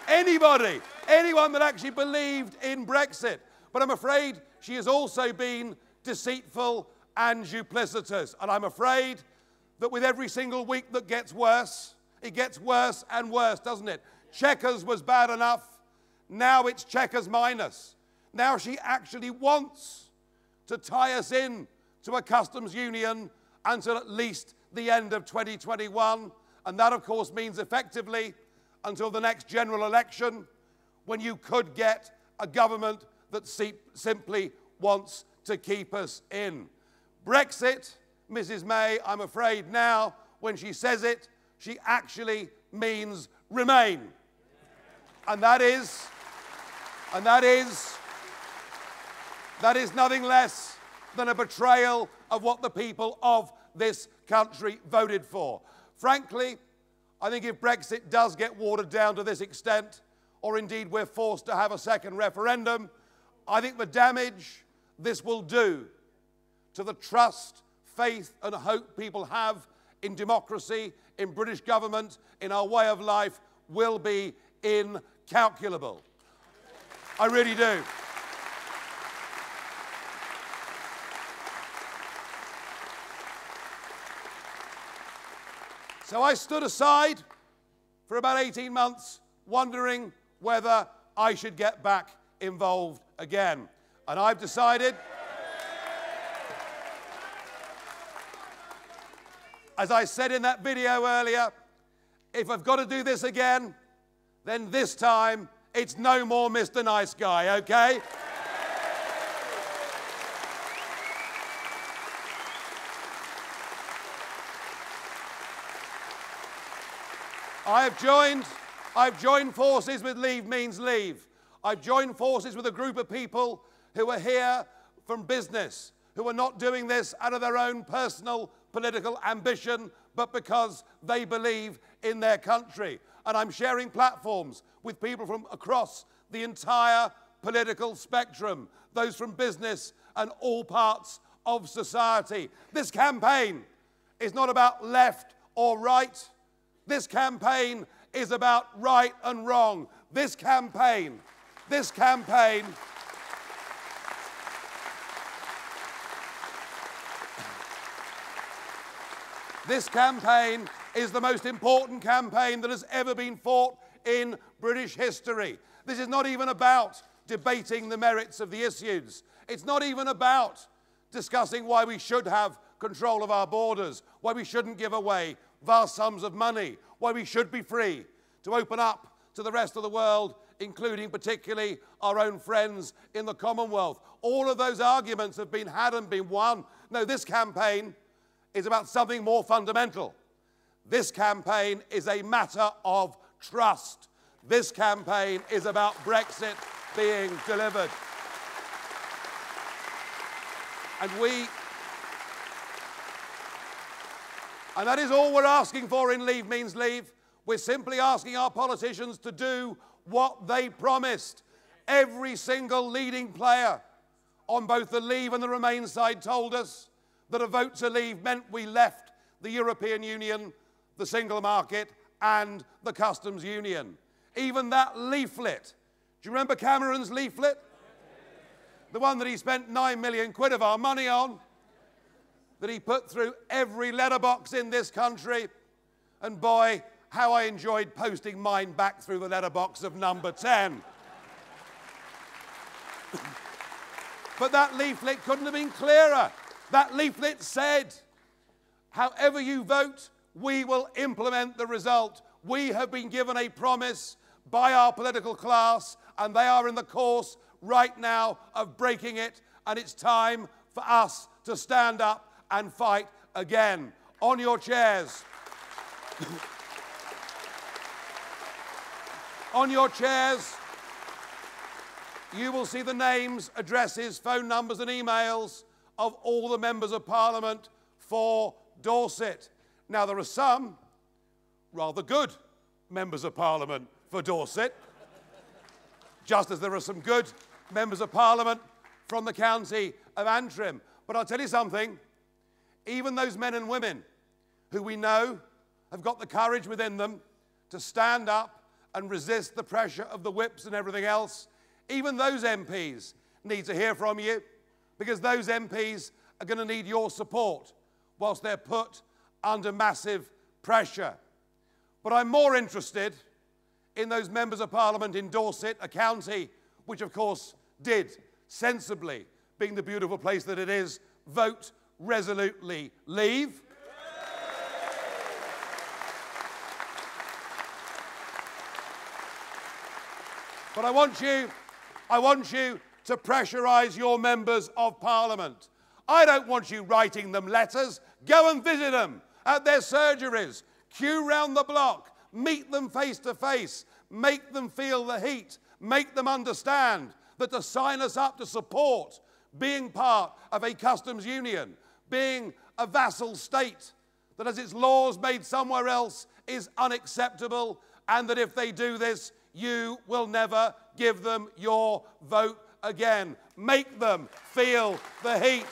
Anybody. Anyone that actually believed in Brexit. But I'm afraid she has also been deceitful and duplicitous. And I'm afraid that with every single week that gets worse, it gets worse and worse, doesn't it? Chequers was bad enough. Now it's checkers minus. Now she actually wants to tie us in to a customs union until at least the end of 2021. And that, of course, means effectively until the next general election, when you could get a government that simply wants to keep us in. Brexit, Mrs. May, I'm afraid now, when she says it, she actually means remain. And that is nothing less than a betrayal of what the people of this country voted for. Frankly, I think if Brexit does get watered down to this extent, or indeed we're forced to have a second referendum, I think the damage this will do to the trust, faith and hope people have in democracy, in British government, in our way of life, will be incalculable. I really do. So I stood aside for about 18 months, wondering whether I should get back involved again. And I've decided, as I said in that video earlier, if I've got to do this again, then this time it's no more Mr. Nice Guy, okay? I've joined forces with Leave Means Leave. I've joined forces with a group of people who are here from business, who are not doing this out of their own personal political ambition, but because they believe in their country. And I'm sharing platforms with people from across the entire political spectrum, those from business and all parts of society. This campaign is not about left or right. This campaign is about right and wrong. This campaign is the most important campaign that has ever been fought in British history. This is not even about debating the merits of the issues. It's not even about discussing why we should have control of our borders, why we shouldn't give away vast sums of money, why we should be free to open up to the rest of the world, including particularly our own friends in the Commonwealth. All of those arguments have been had and been won. No, this campaign is about something more fundamental. This campaign is a matter of trust. This campaign is about Brexit being delivered. And that is all we're asking for in Leave Means Leave. We're simply asking our politicians to do what they promised. Every single leading player on both the Leave and the Remain side told us that a vote to leave meant we left the European Union, the single market and the customs union. Even that leaflet, do you remember Cameron's leaflet? The one that he spent 9 million quid of our money on, that he put through every letterbox in this country. And boy, how I enjoyed posting mine back through the letterbox of number 10. But that leaflet couldn't have been clearer. That leaflet said, however you vote, we will implement the result. We have been given a promise by our political class, and they are in the course right now of breaking it, and it's time for us to stand up and fight again. On your chairs. On your chairs, you will see the names, addresses, phone numbers and emails of all the members of Parliament for Dorset. Now, there are some rather good members of Parliament for Dorset, just as there are some good members of Parliament from the county of Antrim. But I'll tell you something, even those men and women who we know have got the courage within them to stand up and resist the pressure of the whips and everything else, even those MPs need to hear from you, because those MPs are going to need your support whilst they're put under massive pressure. But I'm more interested in those members of Parliament in Dorset, a county which, of course, did sensibly, being the beautiful place that it is, vote resolutely leave. But I want you to pressurise your members of Parliament. I don't want you writing them letters. Go and visit them at their surgeries. Queue round the block. Meet them face to face. Make them feel the heat. Make them understand that to sign us up to support being part of a customs union, being a vassal state that has its laws made somewhere else is unacceptable, and that if they do this, you will never give them your vote again. Make them feel the heat.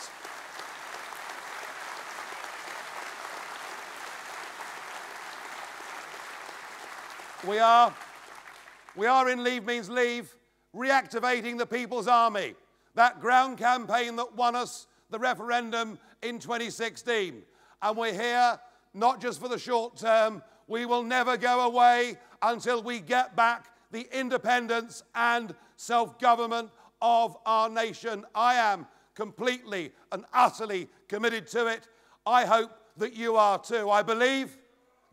We are in Leave Means Leave, reactivating the People's Army, that ground campaign that won us the referendum in 2016. And we're here not just for the short term. We will never go away until we get back the independence and self-government of our nation. I am completely and utterly committed to it. I hope that you are too. I believe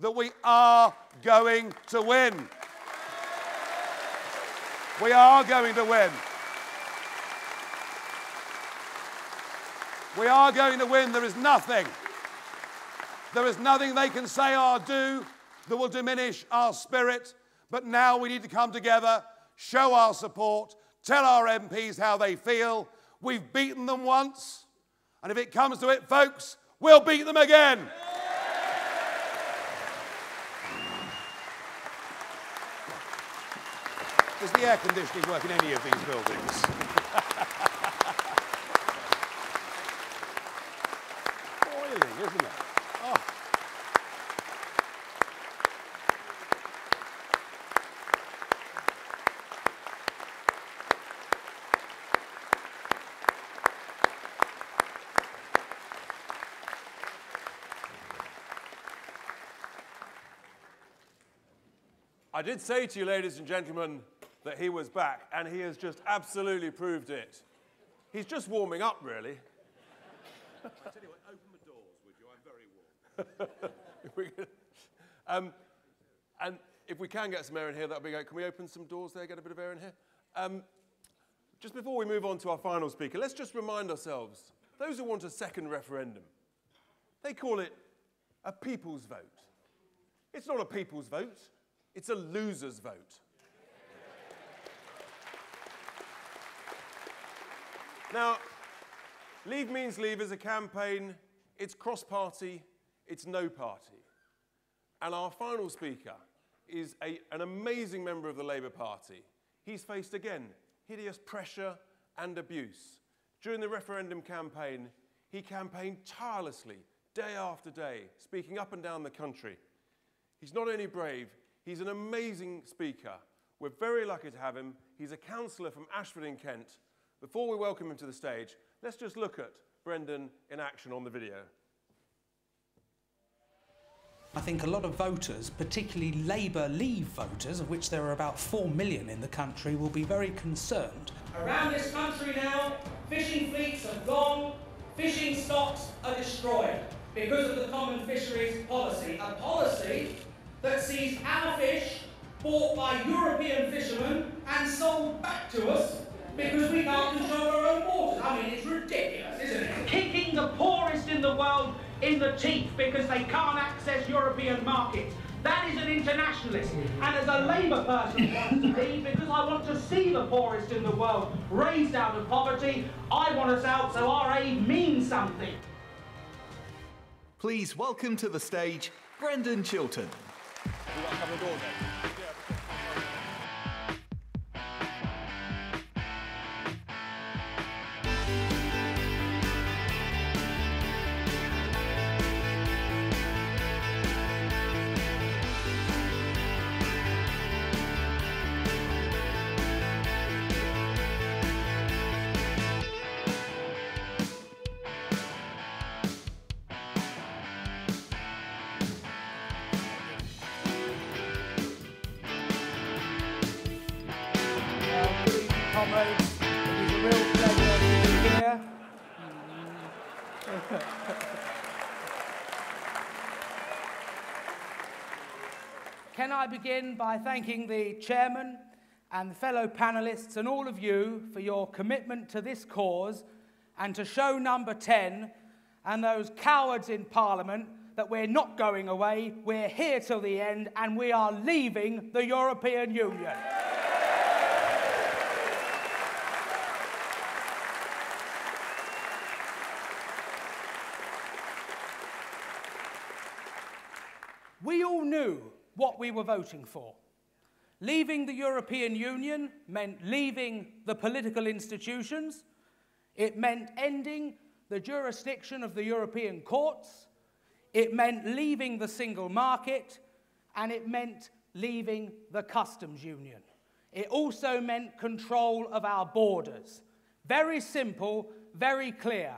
that we are going to win. We are going to win. We are going to win. There is nothing they can say or do that will diminish our spirit. But now we need to come together, show our support, tell our MPs how they feel. We've beaten them once, and if it comes to it, folks, we'll beat them again. Does the air conditioning work in any of these buildings? Boiling, isn't it? Oh. I did say to you, ladies and gentlemen, that he was back, and he has just absolutely proved it. He's just warming up, really. I tell you what, open the doors, would you? I'm very warm. And if we can get some air in here, that would be great. Can we open some doors there, get a bit of air in here? Just before we move on to our final speaker, let's just remind ourselves, those who want a second referendum, they call it a people's vote. It's not a people's vote, it's a loser's vote. Now, Leave Means Leave is a campaign, it's cross-party, it's no party. And our final speaker is an amazing member of the Labour Party. He's faced, again, hideous pressure and abuse. During the referendum campaign, he campaigned tirelessly, day after day, speaking up and down the country. He's not only brave, he's an amazing speaker. We're very lucky to have him. He's a councillor from Ashford in Kent. Before we welcome him to the stage, let's just look at Brendan in action on the video. I think a lot of voters, particularly Labour Leave voters, of which there are about 4 million in the country, will be very concerned. Around this country now, fishing fleets are gone, fishing stocks are destroyed because of the common fisheries policy, a policy that sees our fish bought by European fishermen and sold back to us because we can't control our own waters. I mean, it's ridiculous, isn't it? Kicking the poorest in the world in the teeth because they can't access European markets. That is an internationalist. And as a Labour person wants to be, because I want to see the poorest in the world raised out of poverty, I want us out so our aid means something. Please welcome to the stage, Brendan Chilton. We've got a couple of doors there. comrades. It is a real pleasure to be here. Can I begin by thanking the chairman and the fellow panellists and all of you for your commitment to this cause and to show number 10 and those cowards in Parliament that we're not going away, we're here till the end, and we are leaving the European Union. We all knew what we were voting for. Leaving the European Union meant leaving the political institutions. It meant ending the jurisdiction of the European courts. It meant leaving the single market, and it meant leaving the customs union. It also meant control of our borders. Very simple, very clear.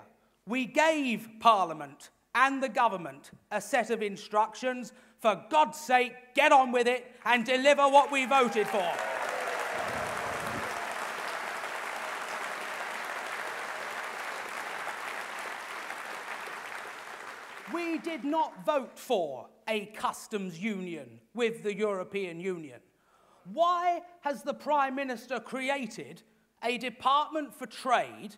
We gave Parliament and the government a set of instructions. For God's sake, get on with it and deliver what we voted for. We did not vote for a customs union with the European Union. Why has the Prime Minister created a Department for Trade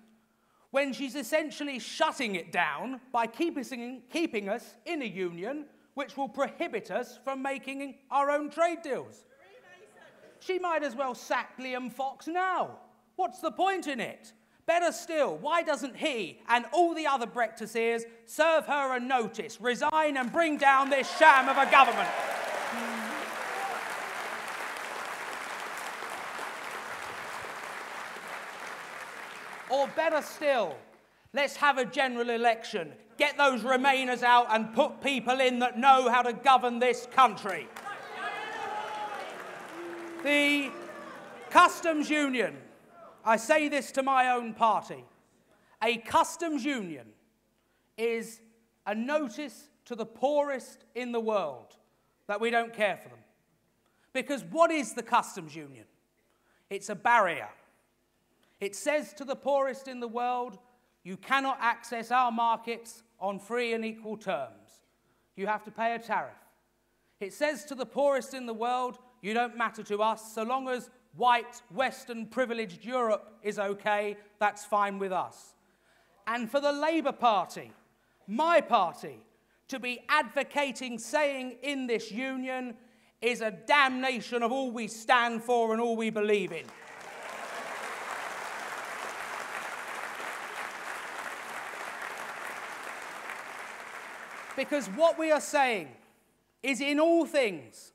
when she's essentially shutting it down by keeping us in a union which will prohibit us from making our own trade deals? She might as well sack Liam Fox now. What's the point in it? Better still, why doesn't he and all the other Brexiteers serve her a notice, resign and bring down this sham of a government? Or better still, let's have a general election. Get those Remainers out and put people in that know how to govern this country. The customs union, I say this to my own party, a customs union is a notice to the poorest in the world that we don't care for them. Because what is the customs union? It's a barrier. It says to the poorest in the world, you cannot access our markets on free and equal terms. You have to pay a tariff. It says to the poorest in the world, you don't matter to us, so long as white, Western, privileged Europe is okay, that's fine with us. And for the Labour Party, my party, to be advocating, saying in this union is a damnation of all we stand for and all we believe in. Because what we are saying is in all things,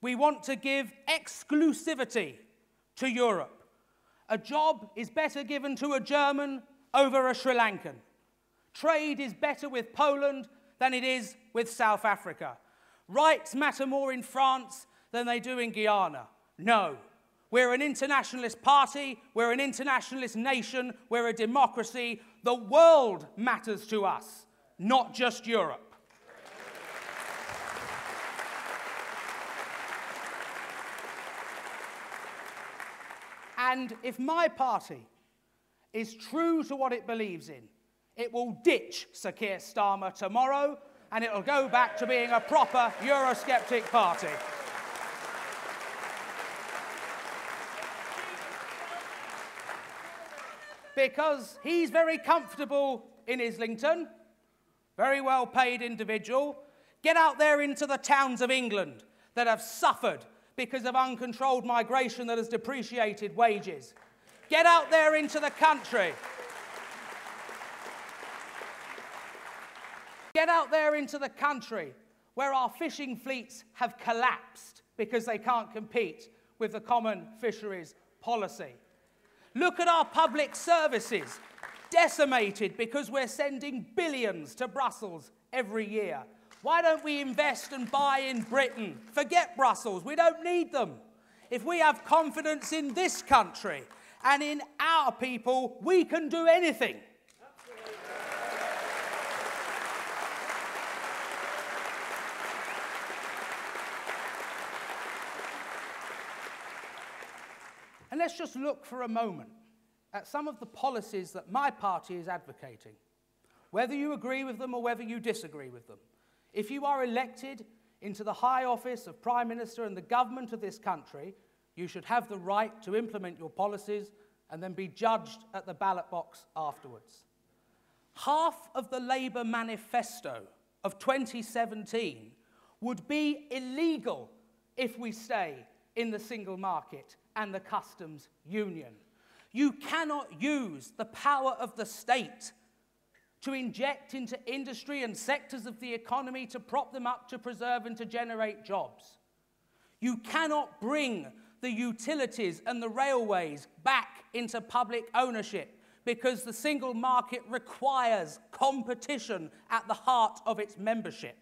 we want to give exclusivity to Europe. A job is better given to a German over a Sri Lankan. Trade is better with Poland than it is with South Africa. Rights matter more in France than they do in Guyana. No. We're an internationalist party, we're an internationalist nation, we're a democracy. The world matters to us, not just Europe. And if my party is true to what it believes in, it will ditch Sir Keir Starmer tomorrow, and it will go back to being a proper Eurosceptic party. Because he's very comfortable in Islington, very well-paid individual. Get out there into the towns of England that have suffered because of uncontrolled migration that has depreciated wages. Get out there into the country. Get out there into the country where our fishing fleets have collapsed because they can't compete with the common fisheries policy. Look at our public services, decimated because we're sending billions to Brussels every year. Why don't we invest and buy in Britain? Forget Brussels, we don't need them. If we have confidence in this country and in our people, we can do anything. And let's just look for a moment at some of the policies that my party is advocating, whether you agree with them or whether you disagree with them. If you are elected into the high office of Prime Minister and the government of this country, you should have the right to implement your policies and then be judged at the ballot box afterwards. Half of the Labour manifesto of 2017 would be illegal if we stay in the single market and the customs union. You cannot use the power of the state to inject into industry and sectors of the economy to prop them up, to preserve and to generate jobs. You cannot bring the utilities and the railways back into public ownership because the single market requires competition at the heart of its membership.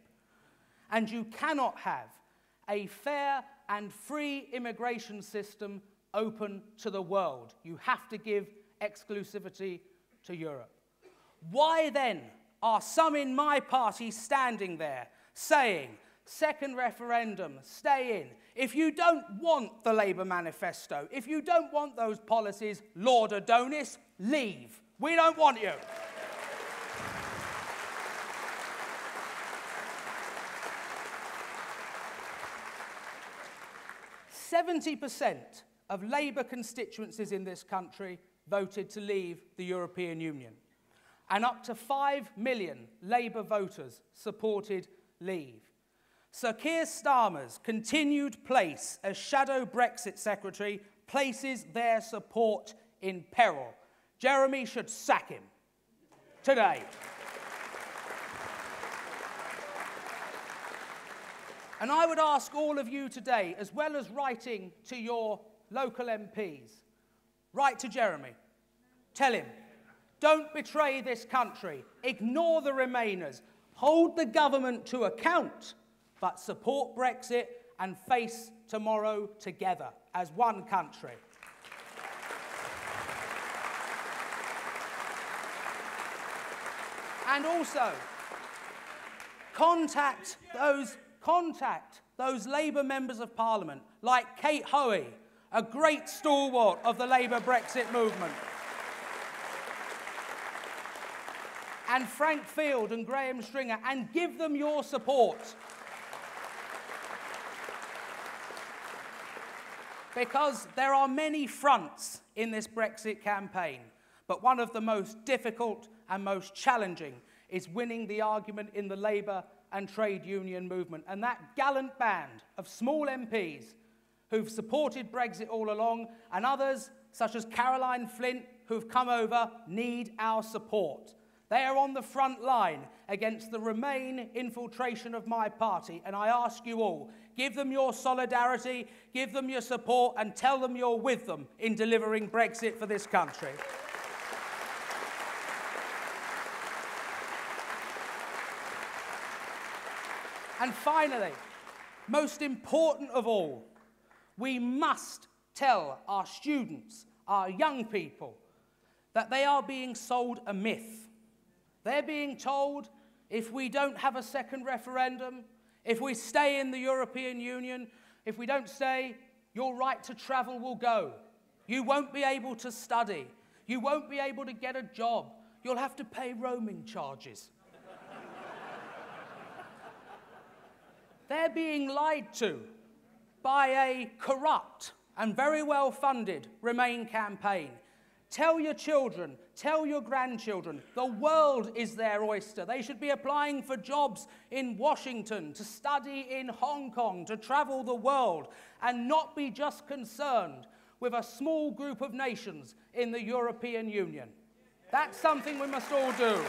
And you cannot have a fair and free immigration system open to the world. You have to give exclusivity to Europe. Why then are some in my party standing there saying, second referendum, stay in? If you don't want the Labour manifesto, if you don't want those policies, Lord Adonis, leave. We don't want you. %70 of Labour constituencies in this country voted to leave the European Union. And up to 5 million Labour voters supported leave. Sir Keir Starmer's continued place as Shadow Brexit Secretary places their support in peril. Jeremy should sack him today. And I would ask all of you today, as well as writing to your local MPs, write to Jeremy. Tell him, don't betray this country. Ignore the Remainers. Hold the government to account, but support Brexit and face tomorrow together as one country. And also, contact those Labour members of Parliament, like Kate Hoey, a great stalwart of the Labour Brexit movement, and Frank Field and Graham Stringer, and give them your support. Because there are many fronts in this Brexit campaign, but one of the most difficult and most challenging is winning the argument in the Labour and trade union movement. And that gallant band of small MPs who've supported Brexit all along, and others, such as Caroline Flint, who've come over, need our support. They are on the front line against the Remain infiltration of my party, and I ask you all, give them your solidarity, give them your support, and tell them you're with them in delivering Brexit for this country. And finally, most important of all, we must tell our students, our young people, that they are being sold a myth. They're being told, if we don't have a second referendum, if we stay in the European Union, if we don't stay, your right to travel will go. You won't be able to study. You won't be able to get a job. You'll have to pay roaming charges. They're being lied to by a corrupt and very well-funded Remain campaign. Tell your children, tell your grandchildren, the world is their oyster. They should be applying for jobs in Washington, to study in Hong Kong, to travel the world, and not be just concerned with a small group of nations in the European Union. That's something we must all do.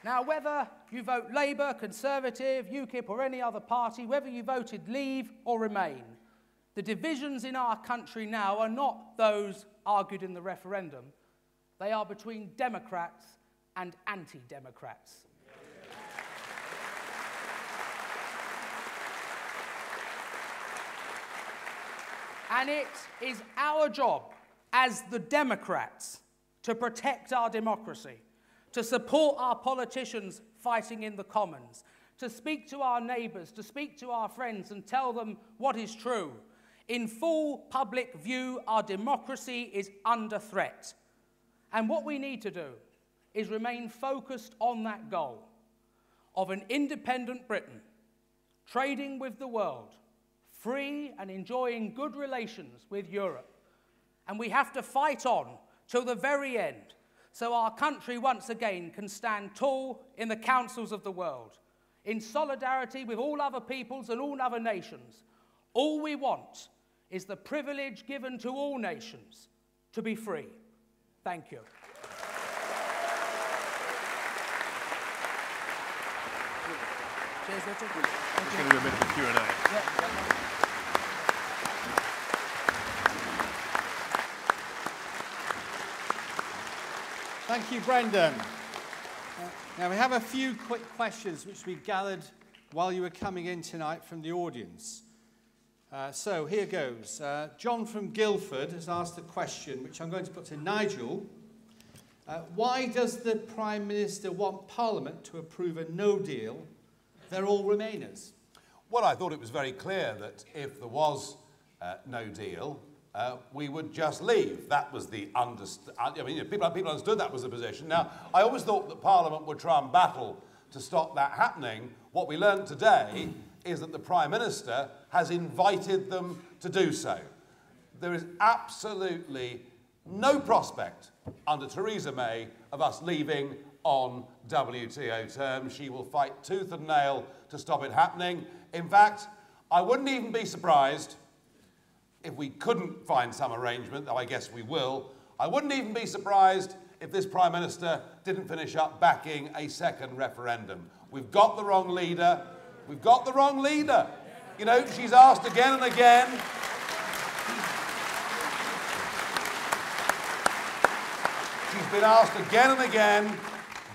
Now, whether you vote Labour, Conservative, UKIP or any other party, whether you voted Leave or Remain, the divisions in our country now are not those argued in the referendum. They are between Democrats and anti-Democrats. And it is our job as the Democrats to protect our democracy, to support our politicians fighting in the Commons, to speak to our neighbours, to speak to our friends and tell them what is true. In full public view, our democracy is under threat. And what we need to do is remain focused on that goal of an independent Britain, trading with the world, free and enjoying good relations with Europe. And we have to fight on till the very end, so our country once again can stand tall in the councils of the world, in solidarity with all other peoples and all other nations. All we want is the privilege given to all nations to be free. Thank you. Cheers, Richard. We're going to do a bit of Q&A. Thank you, Brendan. Now, we have a few quick questions which we gathered while you were coming in tonight from the audience. So here goes. John from Guildford has asked a question which I'm going to put to Nigel. Why does the Prime Minister want Parliament to approve a no deal? They're all Remainers. Well, I thought it was very clear that if there was no deal, we would just leave. That was the people understood that was the position. Now, I always thought that Parliament would try and battle to stop that happening. What we learned today is that the Prime Minister has invited them to do so. There is absolutely no prospect under Theresa May of us leaving on WTO terms. She will fight tooth and nail to stop it happening. In fact, I wouldn't even be surprised if we couldn't find some arrangement, though I guess we will. I wouldn't even be surprised if this Prime Minister didn't finish up backing a second referendum. We've got the wrong leader. We've got the wrong leader. You know, she's asked again and again. She's been asked again and again,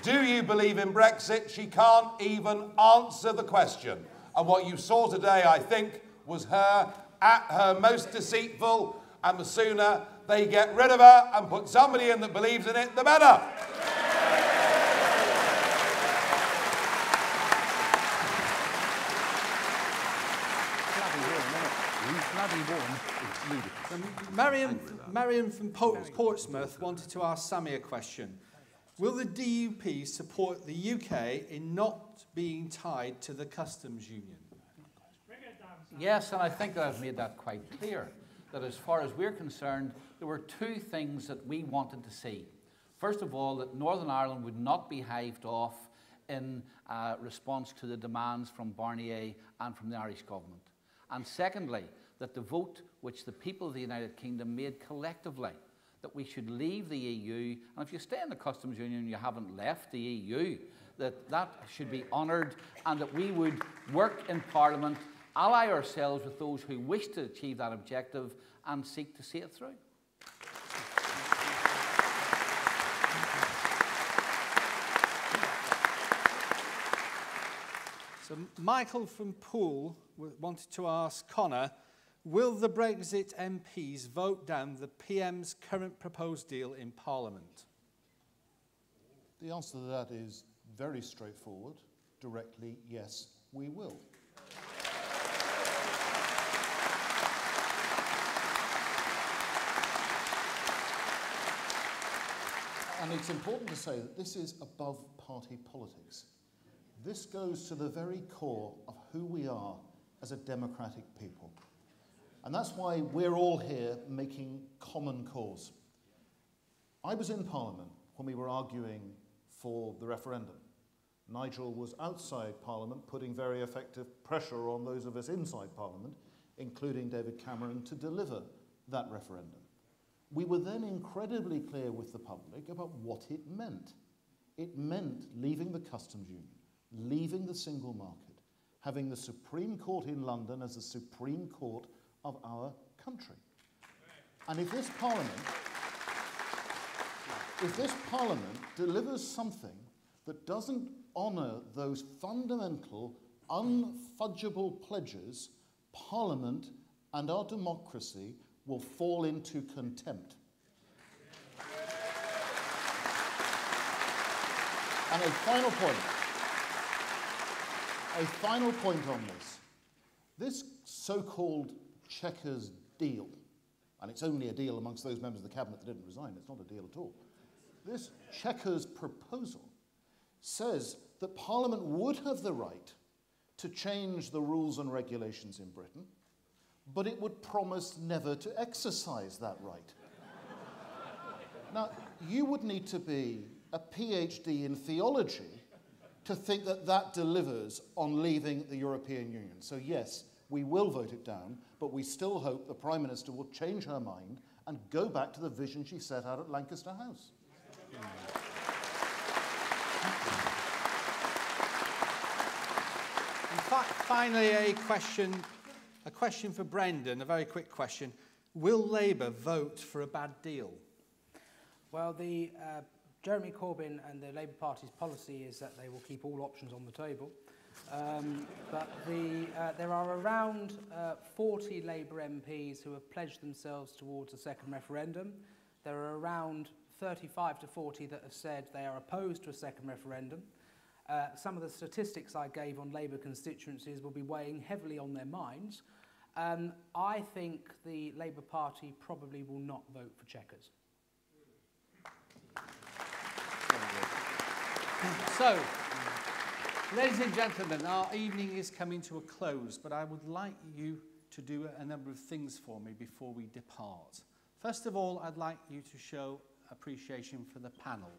do you believe in Brexit? She can't even answer the question. And what you saw today, I think, was her at her most deceitful, and the sooner they get rid of her and put somebody in that believes in it, the better. Marion from Portsmouth wanted to ask Sammy a question. Will the DUP support the UK in not being tied to the customs union? Yes, and I think that I've made that quite clear, that as far as we're concerned, there were two things that we wanted to see. First of all, that Northern Ireland would not be hived off in response to the demands from Barnier and from the Irish government. And secondly, that the vote which the people of the United Kingdom made collectively, that we should leave the EU, and if you stay in the customs union, you haven't left the EU, that should be honoured, and that we would work in Parliament, ally ourselves with those who wish to achieve that objective and seek to see it through. So Michael from Poole wanted to ask Conor, will the Brexit MPs vote down the PM's current proposed deal in Parliament? The answer to that is very straightforward. Directly, yes, we will. And it's important to say that this is above party politics. This goes to the very core of who we are as a democratic people. And that's why we're all here making common cause. I was in Parliament when we were arguing for the referendum. Nigel was outside Parliament putting very effective pressure on those of us inside Parliament, including David Cameron, to deliver that referendum. We were then incredibly clear with the public about what it meant. It meant leaving the customs union, leaving the single market, having the Supreme Court in London as the Supreme Court of our country. And if this Parliament delivers something that doesn't honour those fundamental, unfudgeable pledges, Parliament and our democracy will fall into contempt. And a final point. A final point on this. This so-called Chequers deal, and it's only a deal amongst those members of the Cabinet that didn't resign, it's not a deal at all. This Chequers proposal says that Parliament would have the right to change the rules and regulations in Britain, but it would promise never to exercise that right. Now, you would need to be a PhD in theology to think that that delivers on leaving the European Union. So yes, we will vote it down, but we still hope the Prime Minister will change her mind and go back to the vision she set out at Lancaster House. Finally, a question for Brendan, a very quick question. Will Labour vote for a bad deal? Well, Jeremy Corbyn and the Labour Party's policy is that they will keep all options on the table. But there are around 40 Labour MPs who have pledged themselves towards a second referendum. There are around 35 to 40 that have said they are opposed to a second referendum. Some of the statistics I gave on Labour constituencies will be weighing heavily on their minds. I think the Labour Party probably will not vote for Chequers. So, ladies and gentlemen, our evening is coming to a close, but I would like you to do a number of things for me before we depart. First of all, I'd like you to show appreciation for the panel.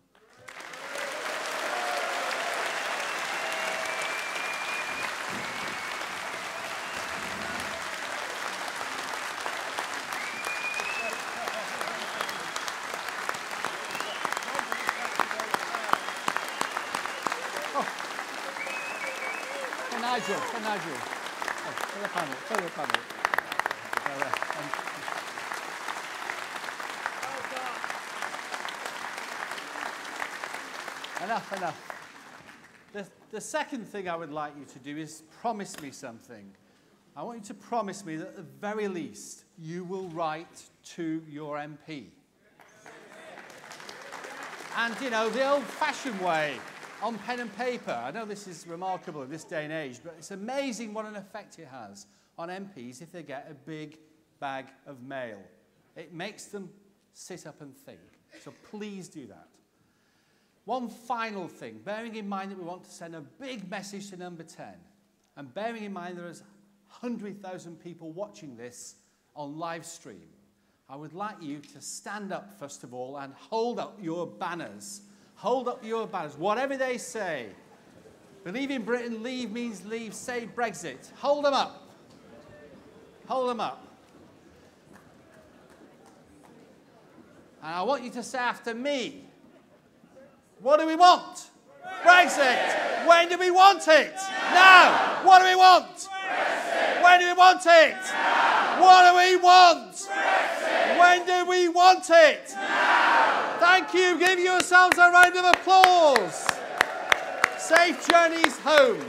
Nigel. For the panel. Enough. The second thing I would like you to do is promise me something. I want you to promise me that at the very least you will write to your MP. And, you know, the old-fashioned way, on pen and paper. I know this is remarkable in this day and age, but it's amazing what an effect it has on MPs if they get a big bag of mail. It makes them sit up and think. So please do that. One final thing, bearing in mind that we want to send a big message to number 10, and bearing in mind there's 100,000 people watching this on live stream, I would like you to stand up first of all and hold up your banners. Hold up your banners, whatever they say. Believe in Britain, leave means leave, save Brexit. Hold them up. Hold them up. And I want you to say after me, what do we want? Brexit. When do we want it? Now. What do we want? Brexit. When do we want it? Now. What do we want? Brexit. When do we want it? Now. Thank you. Give yourselves a round of applause. Safe journeys home.